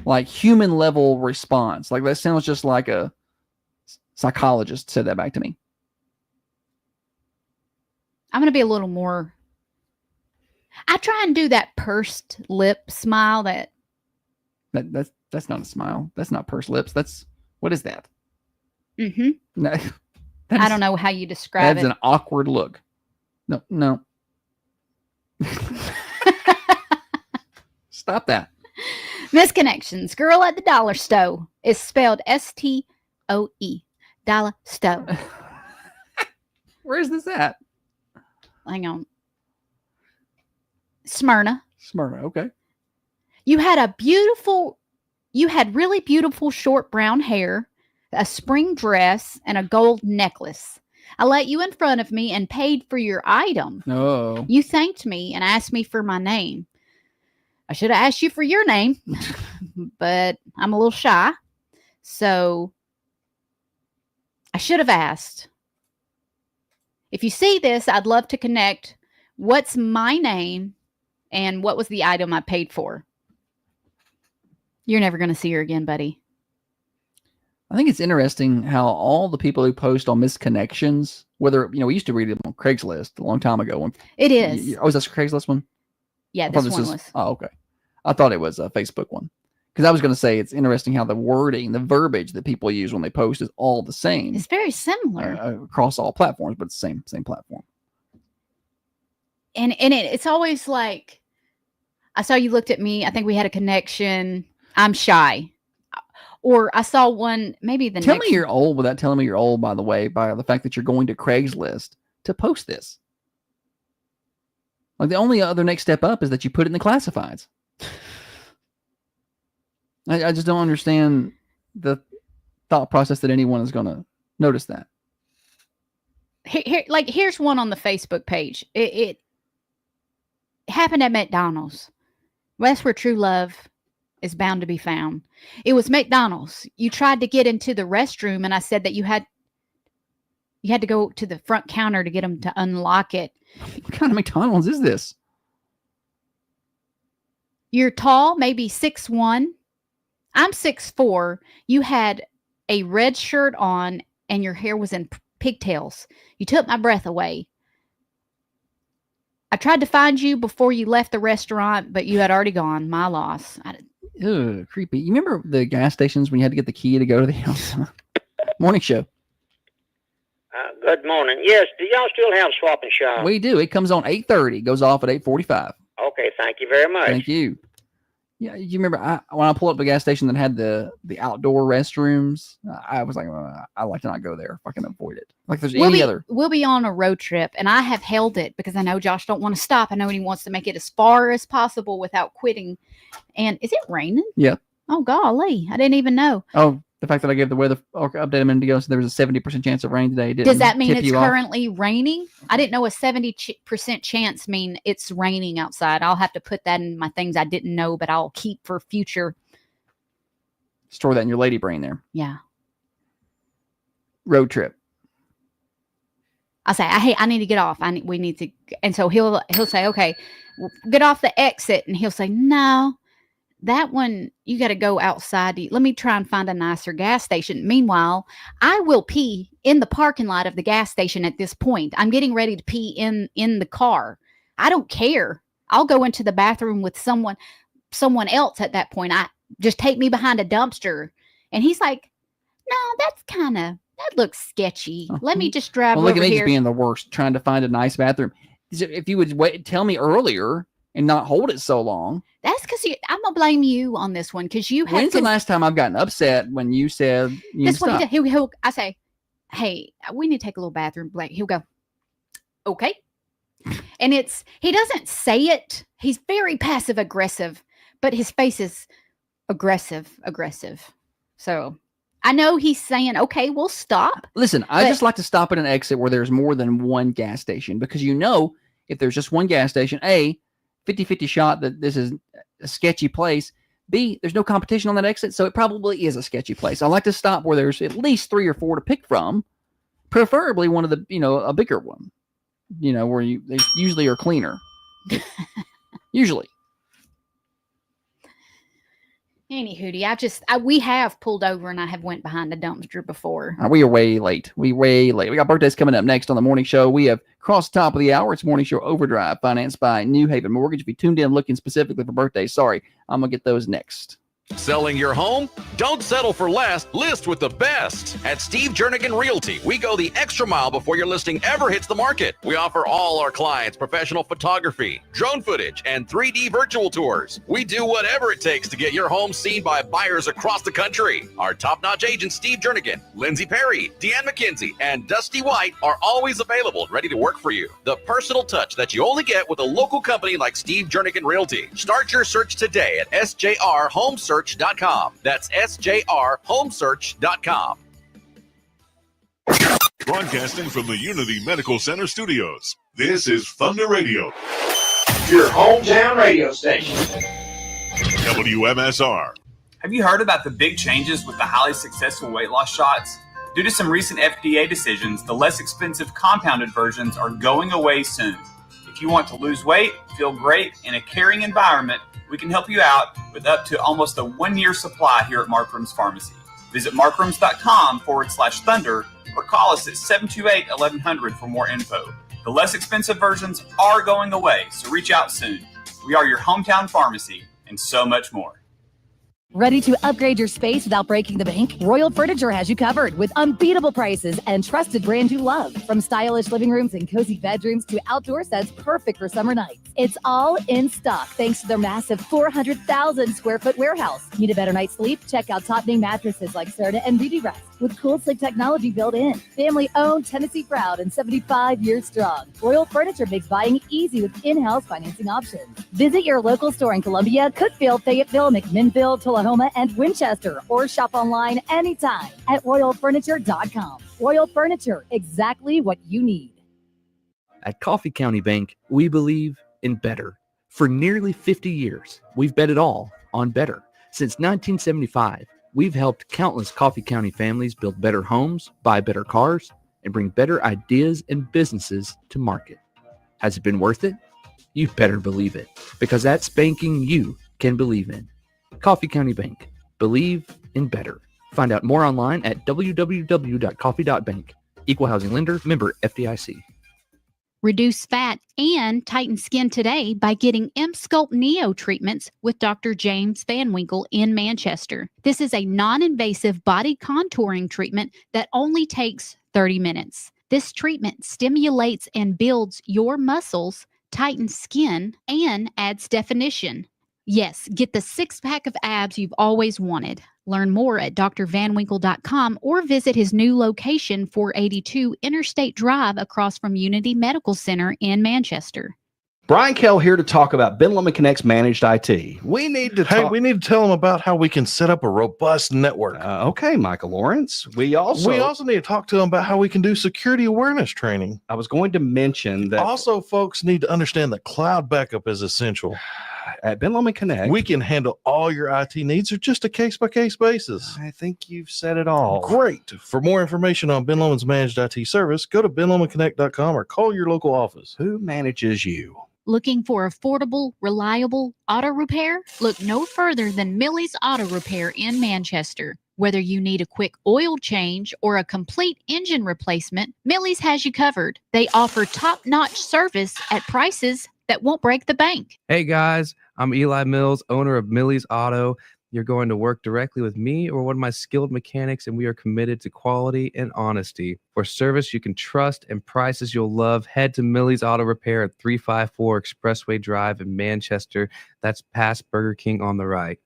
like human level response. Like that sounds just like a psychologist said that back to me. I'm gonna be a little more. I try and do that pursed lip smile. That's not a smile. That's not pursed lips. What is that? Mm-hmm. No, I don't know how you describe it. That's an awkward look. No. Stop that. Misconnections. Girl at the dollar store is spelled S-T-O-E. Dollar store. Where is this at? Hang on. Smyrna. Okay. You had really beautiful short brown hair, a spring dress, and a gold necklace. I let you in front of me and paid for your item. Oh. You thanked me and asked me for my name. I should have asked you for your name, but I'm a little shy. So I should have asked. If you see this, I'd love to connect. What's my name? And what was the item I paid for? You're never going to see her again, buddy. I think it's interesting how all the people who post on misconnections, whether, we used to read them on Craigslist a long time ago. It is. Oh, is that a Craigslist one? Yeah, this one was. Oh, okay. I thought it was a Facebook one. Because I was going to say it's interesting how the wording, the verbiage that people use when they post is all the same. It's very similar. Across all platforms, but it's the same platform. And it's always like, I saw you looked at me. I think we had a connection. I'm shy. Or I saw one, maybe the Tell me you're old without telling me you're old, by the way, by the fact that you're going to Craigslist to post this. Like the only other next step up is that you put it in the classifieds. I just don't understand the thought process that anyone is going to notice that. Here's one on the Facebook page. It happened at McDonald's. That's where true love is bound to be found. It was McDonald's. You tried to get into the restroom, and I said that you had to go to the front counter to get them to unlock it. What kind of McDonald's is this? You're tall, maybe 6'1". I'm 6'4". You had a red shirt on, and your hair was in pigtails. You took my breath away. I tried to find you before you left the restaurant, but you had already gone. My loss. Ugh, creepy. You remember the gas stations when you had to get the key to go to the house? Morning show. Good morning. Yes, do y'all still have Swap and Shop? We do. It comes on 8:30. Goes off at 8:45. Okay, thank you very much. Thank you. Yeah, you remember when I pulled up the gas station that had the outdoor restrooms? I was like, I like to not go there if I can avoid it. Like there's any other. We'll be on a road trip, and I have held it because I know Josh don't want to stop. I know he wants to make it as far as possible without quitting. And is it raining? Yeah. Oh, golly. I didn't even know. Oh, the fact that I gave the weather update a minute ago, so there was a 70% chance of rain today. Does that mean it's currently raining? I didn't know a 70% chance mean it's raining outside. I'll have to put that in my things I didn't know, but I'll keep for future. Store that in your lady brain there. Yeah. Road trip. I say, hey, I need to get off. We need to. And so he'll say, okay, get off the exit. And he'll say, no. That one, you got to go outside. Let me try and find a nicer gas station. Meanwhile, I will pee in the parking lot of the gas station at this point. I'm getting ready to pee in the car. I don't care. I'll go into the bathroom with someone else at that point. Just take me behind a dumpster. And he's like, no, that looks sketchy. Let me just drive over here. Look at me just being the worst, trying to find a nice bathroom. If you would tell me earlier and not hold it so long. That's because I'm gonna blame you on this one because you have. When's the last time I've gotten upset when you said you this one? I say, hey, we need to take a little bathroom break. He'll go, okay, and he doesn't say it. He's very passive aggressive, but his face is aggressive. So I know he's saying, okay, we'll stop. Listen, I just like to stop at an exit where there's more than one gas station because if there's just one gas station, A, 50-50 shot that this is a sketchy place. B, there's no competition on that exit, so it probably is a sketchy place. I like to stop where there's at least 3 or 4 to pick from, preferably one of the, a bigger one, where they usually are cleaner. Usually. Any hootie, we have pulled over and I have went behind a dumpster before. We are way late. We got birthdays coming up next on the morning show. We have crossed the top of the hour. It's Morning Show Overdrive, financed by New Haven Mortgage. If you tuned in looking specifically for birthdays, sorry, I'm going to get those next. Selling your home? Don't settle for less. List with the best. At Steve Jernigan Realty, we go the extra mile before your listing ever hits the market. We offer all our clients professional photography, drone footage, and 3D virtual tours. We do whatever it takes to get your home seen by buyers across the country. Our top-notch agents, Steve Jernigan, Lindsay Perry, Deanne McKenzie, and Dusty White are always available and ready to work for you. The personal touch that you only get with a local company like Steve Jernigan Realty. Start your search today at sjrhomesearch.com. That's sjrhomesearch.com. Broadcasting from the Unity Medical Center studios, this is Thunder Radio, your hometown radio station. WMSR. Have you heard about the big changes with the highly successful weight loss shots? Due to some recent FDA decisions, the less expensive compounded versions are going away soon. If you want to lose weight, feel great in a caring environment, we can help you out with up to almost a 1-year supply here at Markram's Pharmacy. Visit markrams.com/thunder or call us at 728-1100 for more info. The less expensive versions are going away, so reach out soon. We are your hometown pharmacy and so much more. Ready to upgrade your space without breaking the bank? Royal Furniture has you covered with unbeatable prices and trusted brand you love. From stylish living rooms and cozy bedrooms to outdoor sets perfect for summer nights. It's all in stock thanks to their massive 400,000 square foot warehouse. Need a better night's sleep? Check out top name mattresses like Serta and Beauty Rest with cool sleep technology built in. Family owned, Tennessee proud, and 75 years strong. Royal Furniture makes buying easy with in-house financing options. Visit your local store in Columbia, Cookeville, Fayetteville, McMinnville, Tullahoma, and Winchester, or shop online anytime at royalfurniture.com. Royal Furniture, exactly what you need. At Coffee County Bank, we believe in better. For nearly 50 years, we've bet it all on better. Since 1975, we've helped countless Coffee County families build better homes, buy better cars, and bring better ideas and businesses to market. Has it been worth it? You better believe it, because that's banking you can believe in. Coffee County Bank. Believe in better. Find out more online at www.coffee.bank. Equal housing lender, member FDIC. Reduce fat and tighten skin today by getting M-Sculpt Neo treatments with Dr. James Van Winkle in Manchester. This is a non-invasive body contouring treatment that only takes 30 minutes. This treatment stimulates and builds your muscles, tightens skin, and adds definition. Yes, get the six-pack of abs you've always wanted. Learn more at drvanwinkle.com or visit his new location, 482 Interstate Drive, across from Unity Medical Center in Manchester. Brian Kell here to talk about Ben Lomond Connect's managed IT. We need to we need to tell them about how we can set up a robust network. Okay, Michael Lawrence. We also need to talk to them about how we can do security awareness training. I was going to mention that also folks need to understand that cloud backup is essential. At Ben Lomond Connect, we can handle all your IT needs or just a case-by-case basis. I think you've said it all. Great. For more information on Ben Lomond's managed IT service, go to benlomondconnect.com or call your local office. Who manages you? Looking for affordable, reliable auto repair? Look no further than Millie's Auto Repair in Manchester. Whether you need a quick oil change or a complete engine replacement, Millie's has you covered. They offer top-notch service at prices that won't break the bank. Hey guys, I'm Eli Mills, owner of Millie's Auto. You're going to work directly with me or one of my skilled mechanics, and we are committed to quality and honesty. For service you can trust and prices you'll love, head to Millie's Auto Repair at 354 Expressway Drive in Manchester. That's past Burger King on the right.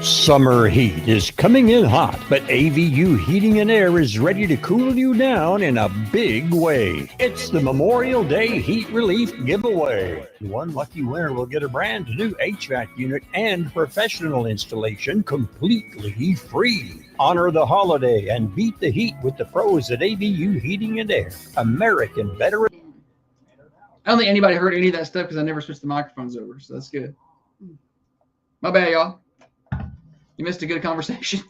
Summer heat is coming in hot, but AVU Heating and Air is ready to cool you down in a big way. It's the Memorial Day Heat Relief Giveaway. One lucky winner will get a brand new HVAC unit and professional installation completely free. Honor the holiday and beat the heat with the pros at AVU Heating and Air. American veteran. I don't think anybody heard any of that stuff because I never switched the microphones over, so that's good. My bad, y'all. You missed a good conversation.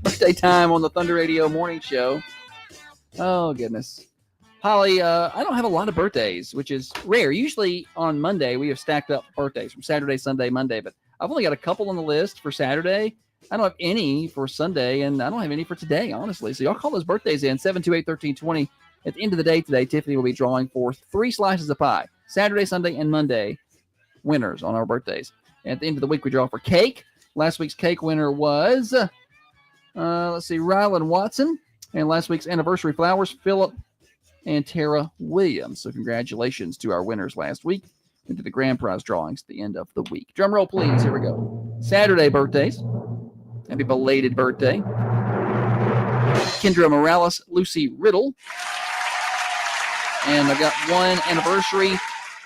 Birthday time on the Thunder Radio Morning Show. Oh, goodness. Holly, I don't have a lot of birthdays, which is rare. Usually on Monday, we have stacked up birthdays from Saturday, Sunday, Monday, but I've only got a couple on the list for Saturday. I don't have any for Sunday, and I don't have any for today, honestly. So y'all call those birthdays in, 728-1320. At the end of the day today, Tiffany will be drawing for 3 slices of pie, Saturday, Sunday, and Monday. Winners on our birthdays. And at the end of the week, we draw for cake. Last week's cake winner was, Rylan Watson. And last week's anniversary flowers, Philip and Tara Williams. So congratulations to our winners last week. Into the grand prize drawings at the end of the week. Drum roll, please. Here we go. Saturday birthdays. Happy belated birthday. Kendra Morales, Lucy Riddle. And I've got one anniversary.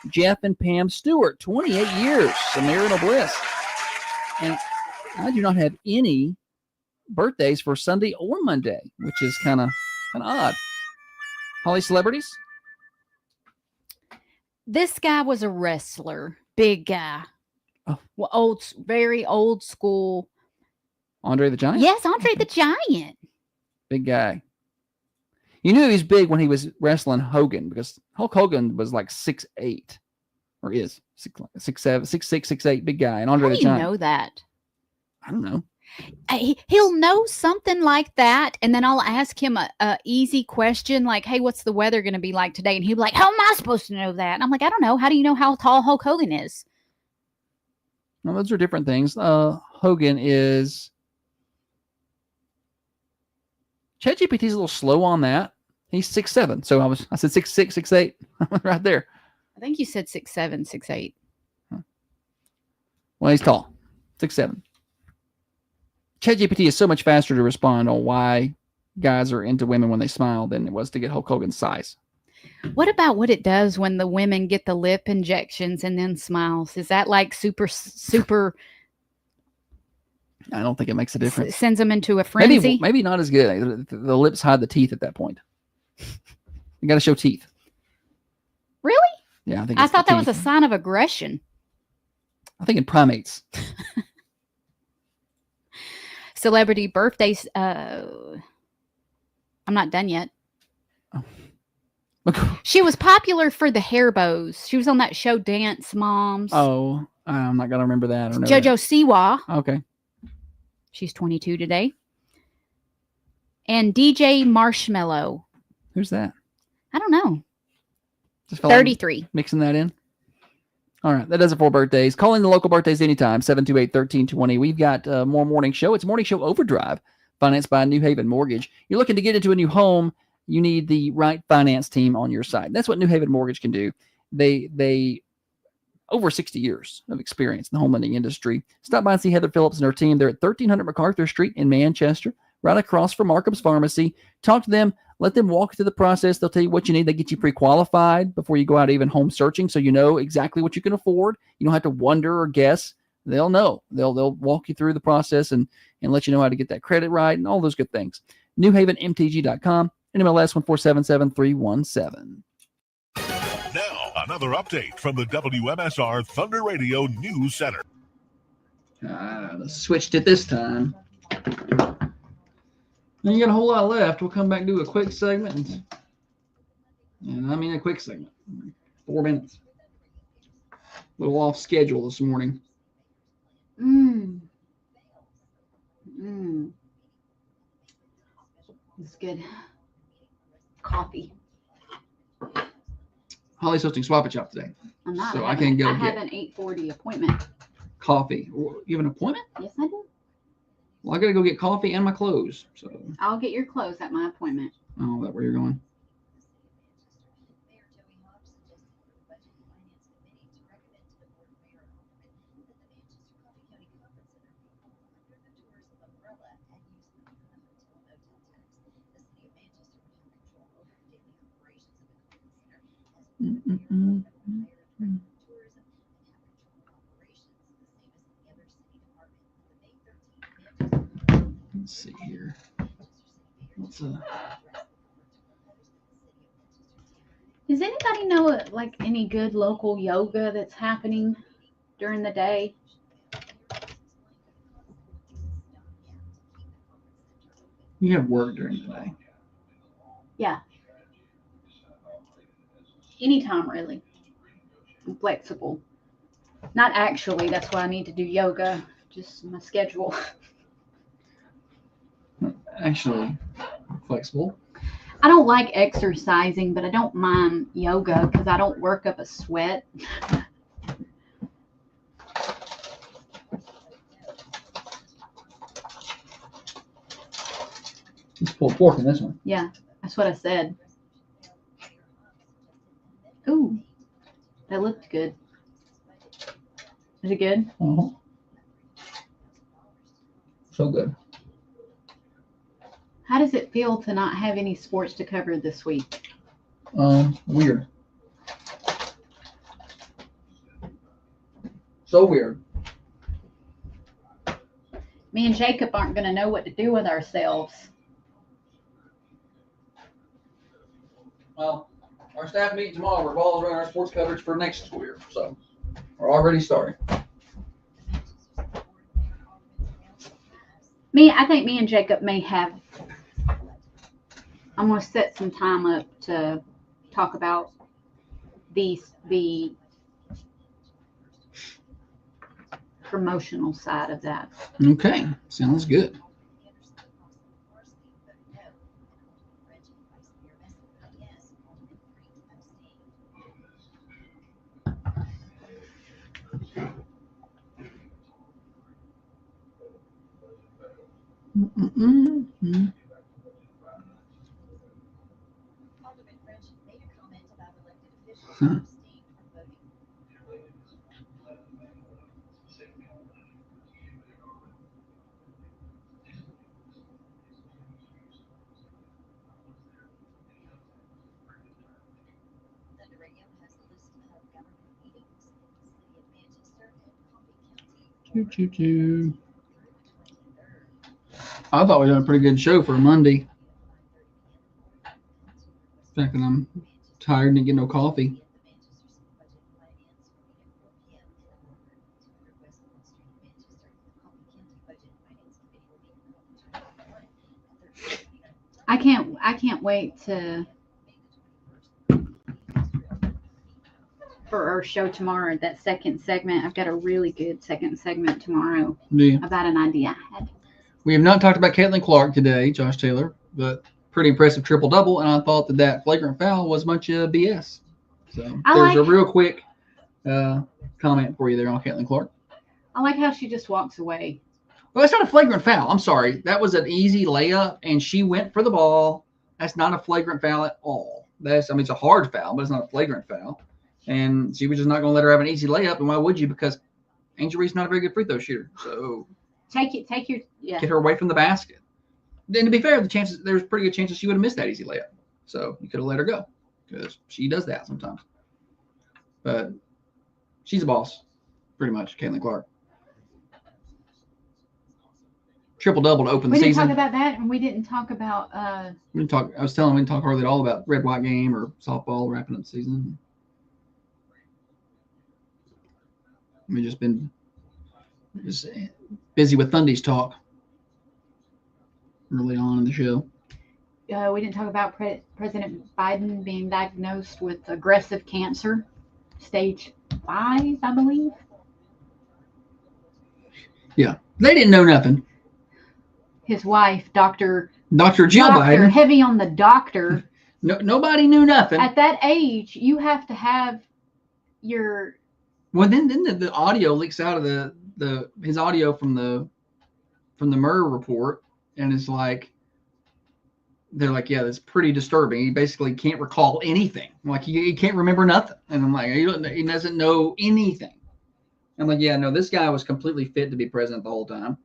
Jeff and Pam Stewart, 28 years, marital bliss. And I do not have any birthdays for Sunday or Monday, which is kind of odd. Holly, celebrities? This guy was a wrestler, big guy. Oh. Well, very old school. Andre the Giant? Yes, Andre the Giant. Big guy. You knew he was big when he was wrestling Hogan because Hulk Hogan was like 6'8", or is 6'7", 6'6", 6'8", big guy. And Andre the Giant. How do you know that? I don't know. He'll know something like that, and then I'll ask him a easy question like, "Hey, what's the weather going to be like today?" And he'll be like, "How am I supposed to know that?" And I'm like, "I don't know. How do you know how tall Hulk Hogan is?" Well, those are different things. Hogan is. ChatGPT is a little slow on that. He's 6'7", so I said 6'6", 6'8", right there. I think you said 6'7", 6'8". Well, he's tall, 6'7". ChatGPT is so much faster to respond on why guys are into women when they smile than it was to get Hulk Hogan's size. What about what it does when the women get the lip injections and then smiles? Is that like super? I don't think it makes a difference. Sends them into a frenzy. Maybe not as good. The lips hide the teeth at that point. You got to show teeth. Really? Yeah, I think. I thought that was a sign of aggression. I think in primates. Celebrity birthdays. I'm not done yet. Oh. She was popular for the hair bows. She was on that show Dance Moms. Oh, I'm not going to remember that. I don't know JoJo Siwa. Okay. She's 22 today. And DJ Marshmello. Who's that? I don't know. Just 33. Mixing that in. All right. That does it for birthdays. Call in the local birthdays anytime. 728-1320. We've got more morning show. It's Morning Show Overdrive, financed by New Haven Mortgage. You're looking to get into a new home. You need the right finance team on your side. That's what New Haven Mortgage can do. They over 60 years of experience in the home lending industry. Stop by and see Heather Phillips and her team. They're at 1300 MacArthur Street in Manchester, right across from Markham's Pharmacy. Talk to them. Let them walk through the process. They'll tell you what you need. They get you pre-qualified before you go out even home searching, so you know exactly what you can afford. You don't have to wonder or guess. They'll know. They'll walk you through the process and let you know how to get that credit right and all those good things. NewHavenMTG.com. NMLS 1477317. Now, another update from the WMSR Thunder Radio News Center. Switched it this time. Then you got a whole lot left. We'll come back and do a quick segment. And I mean a quick segment. 4 minutes. A little off schedule this morning. It's good. Coffee. Holly's hosting Swap It Shop today. I'm not. So I can go I get have an 8:40 appointment. coffee. You have an appointment? Yes, I do. Well, I got to go get coffee and my clothes. So. I'll get your clothes at my appointment. Oh, that where you're going? Let's see here. Does anybody know like any good local yoga that's happening during the day? You have work during the day. Yeah. Anytime, really. I'm flexible. Not actually. That's why I need to do yoga. Just my schedule. Actually, flexible. I don't like exercising, but I don't mind yoga because I don't work up a sweat. Just pulled pork in this one. Yeah, that's what I said. Ooh, that looked good. Is it good? Uh-huh. So good. How does it feel to not have any sports to cover this week? Weird. So weird. Me and Jacob aren't going to know what to do with ourselves. Well, our staff meeting tomorrow revolves around our sports coverage for next school year, so we're already starting. I think me and Jacob may have I'm going to set some time up to talk about the promotional side of that. Okay, sounds good. Mm-mm-mm. Huh. Choo-choo-choo. I thought we done a pretty good show for a Monday. In fact, I'm tired and didn't get no coffee. I can't wait for our show tomorrow. That second segment, I've got a really good second segment tomorrow about an idea I had. We have not talked about Caitlin Clark today, Josh Taylor, but pretty impressive triple-double, and I thought that flagrant foul was a bunch of BS. So there's a real quick comment for you there on Caitlin Clark. I like how she just walks away. Well, that's not a flagrant foul. I'm sorry. That was an easy layup, and she went for the ball. That's not a flagrant foul at all. It's a hard foul, but it's not a flagrant foul. And she was just not going to let her have an easy layup, and why would you? Because Angel Reese's not a very good free throw shooter. So get her away from the basket. Then to be fair, there's pretty good chances she would have missed that easy layup. So you could have let her go because she does that sometimes. But she's a boss, pretty much, Caitlin Clark. Triple-double to open the season. We didn't talk about that, and we didn't talk about. We didn't talk. I was telling we didn't talk hardly at all about red-white game or softball wrapping up the season. We've just been busy with Thundies talk early on in the show. We didn't talk about President Biden being diagnosed with aggressive cancer, stage 5, I believe. Yeah, they didn't know nothing. His wife, Dr. Jill Biden. Heavy on the doctor. Nobody knew nothing. At that age, you have to have your. Well, then the audio leaks out of his audio from the Murr report, and it's like they're like, yeah, that's pretty disturbing. He basically can't recall anything. Like he can't remember nothing, and I'm like, he doesn't know anything. I'm like, yeah, no, this guy was completely fit to be president the whole time.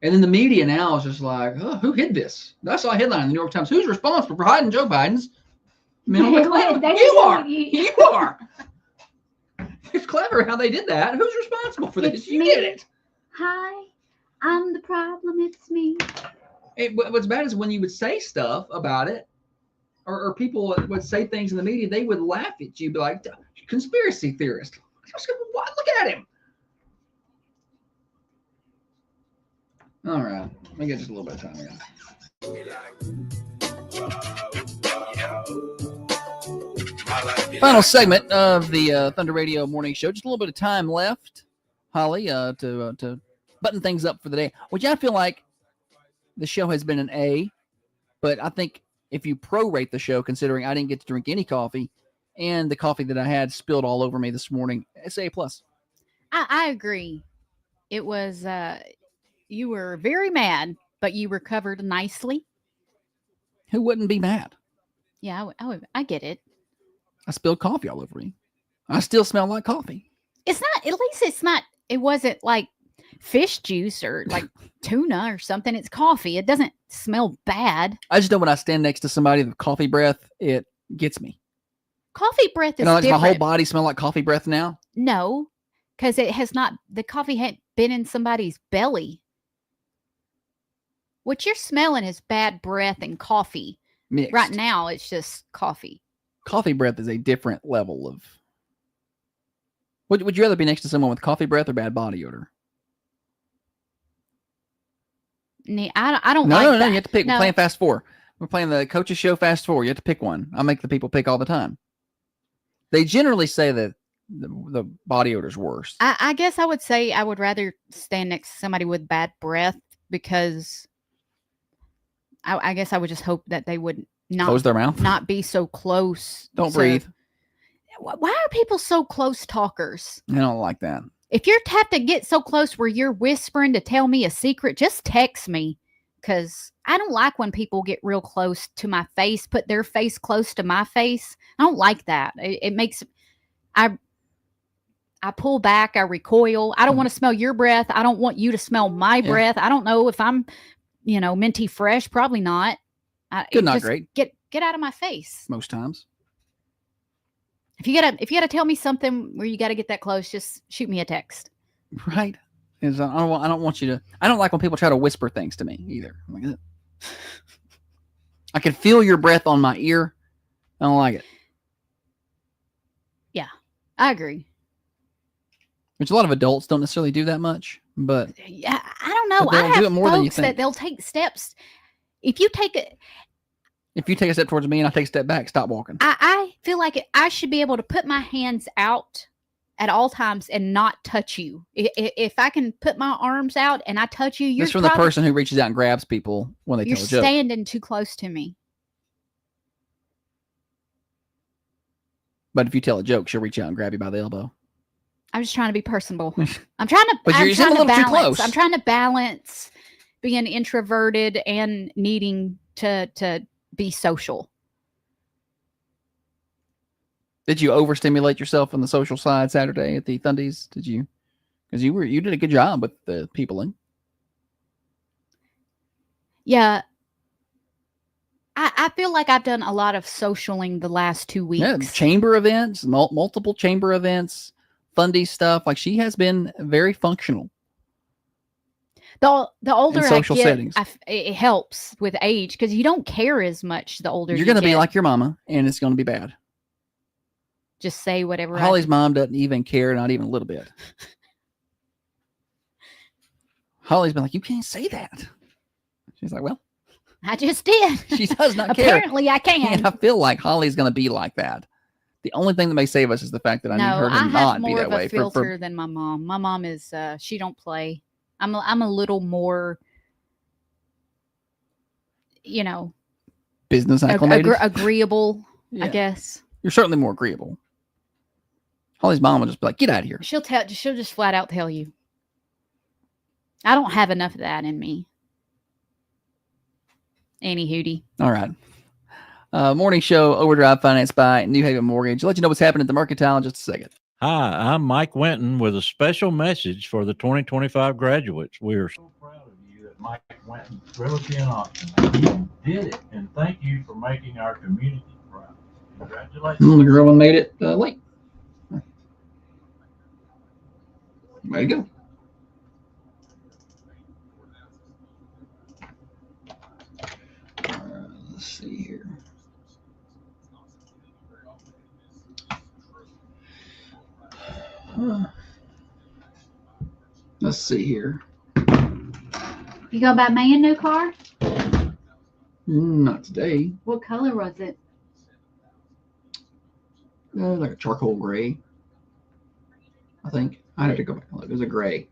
And then the media now is just like, oh, who hid this? I saw a headline in the New York Times. Who's responsible for hiding Joe Biden's mental decline? You are. It's clever how they did that. Who's responsible for this? You did it. Hi, I'm the problem. It's me. What's bad is when you would say stuff about it, or people would say things in the media, they would laugh at you, be like, conspiracy theorist. Look at him. All right. Let me get just a little bit of time here. Final segment of the Thunder Radio Morning Show. Just a little bit of time left, Holly, to button things up for the day. Which I feel like the show has been an A, but I think if you prorate the show, considering I didn't get to drink any coffee, and the coffee that I had spilled all over me this morning, it's A+. I agree. It was you were very mad, but you recovered nicely. Who wouldn't be mad? Yeah, I get it. I spilled coffee all over me. I still smell like coffee. It's not, at least it's not, it wasn't like fish juice or like tuna or something. It's coffee. It doesn't smell bad. I just know when I stand next to somebody with coffee breath, it gets me. Coffee breath is like different. My whole body smell like coffee breath now? No, because it has not, the coffee hadn't been in somebody's belly. What you're smelling is bad breath and coffee. Mixed. Right now, it's just coffee. Coffee breath is a different level of... Would you rather be next to someone with coffee breath or bad body odor? I don't like No. that. You have to pick. No. We're playing Fast Four. We're playing the Coaches Show Fast Four. You have to pick one. I make the people pick all the time. They generally say that the body odor's worse. I guess I would say I would rather stand next to somebody with bad breath because I guess I would just hope that they would not Close their mouth. not be so close. Don't breathe. Why are people so close talkers? I don't like that. If you have to get so close where you're whispering to tell me a secret, just text me. Because I don't like when people get real close to my face, put their face close to my face. I don't like that. It makes I pull back. I recoil. I don't want to smell your breath. I don't want you to smell my breath. I don't know if I'm, minty fresh. Probably not. Good, not great. Get out of my face. Most times. If you gotta tell me something where you gotta get that close, just shoot me a text. Right. I don't want you to. I don't like when people try to whisper things to me either. I'm like, I can feel your breath on my ear. I don't like it. Yeah, I agree. Which a lot of adults don't necessarily do that much, but yeah, I don't know. They'll do it more than you think. That they'll take steps. If you take a step towards me and I take a step back, stop walking. I feel like I should be able to put my hands out at all times and not touch you. If I can put my arms out and I touch you, you're This from the person who reaches out and grabs people when they tell a joke. You're standing too close to me. But if you tell a joke, she'll reach out and grab you by the elbow. I'm just trying to be personable. I'm trying to. But you're a little too close. I'm trying to balance being introverted and needing to be social. Did you overstimulate yourself on the social side Saturday at the Thundies? Did you? Because you did a good job with the peopling. Yeah. I feel like I've done a lot of socialing the last 2 weeks. Yeah, chamber events, multiple chamber events, Thundy stuff. Like she has been very functional. The older I social get, settings. It helps with age because you don't care as much the older You're going to be get. like your mama, and it's going to be bad. Just say whatever. Holly's mom doesn't even care, not even a little bit. Holly's been like, you can't say that. She's like, well, I just did. She does not care. Apparently, I can. And I feel like Holly's going to be like that. The only thing that may save us is the fact that I need her to not be that way. I have more of a filter than my mom. My mom is, she don't play. I'm a little more, business acclimated, agreeable. Yeah. I guess you're certainly more agreeable. Holly's mom will just be like, "Get out of here." She'll just flat out tell you. I don't have enough of that in me. Annie Hootie. All right. Morning show, Overdrive, financed by New Haven Mortgage. I'll let you know what's happening at the Mercantile in just a second. Hi, I'm Mike Winton with a special message for the 2025 graduates. We are so proud of you at Mike Winton Realty and Auction. You did it, and thank you for making our community proud. Congratulations. The girl made it late. Way to go. Let's see here. Let's see here. You gonna buy me a new car? Not today. What color was it? Like a charcoal gray, I think. I have to go back and look. It was a gray.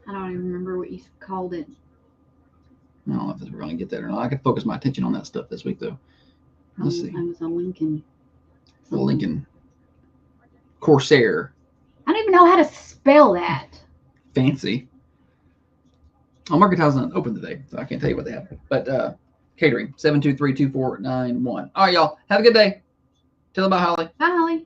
I don't even remember what you called it. I don't know if we're going to get that or not. I could focus my attention on that stuff this week, though. Let's see. It was a Lincoln. The Lincoln Corsair. I don't even know how to spell that. Fancy. Oh, Mercantile's not open today, so I can't tell you what they have. But catering, 723-2491. All right, y'all. Have a good day. Tell them about Holly. Bye, Holly.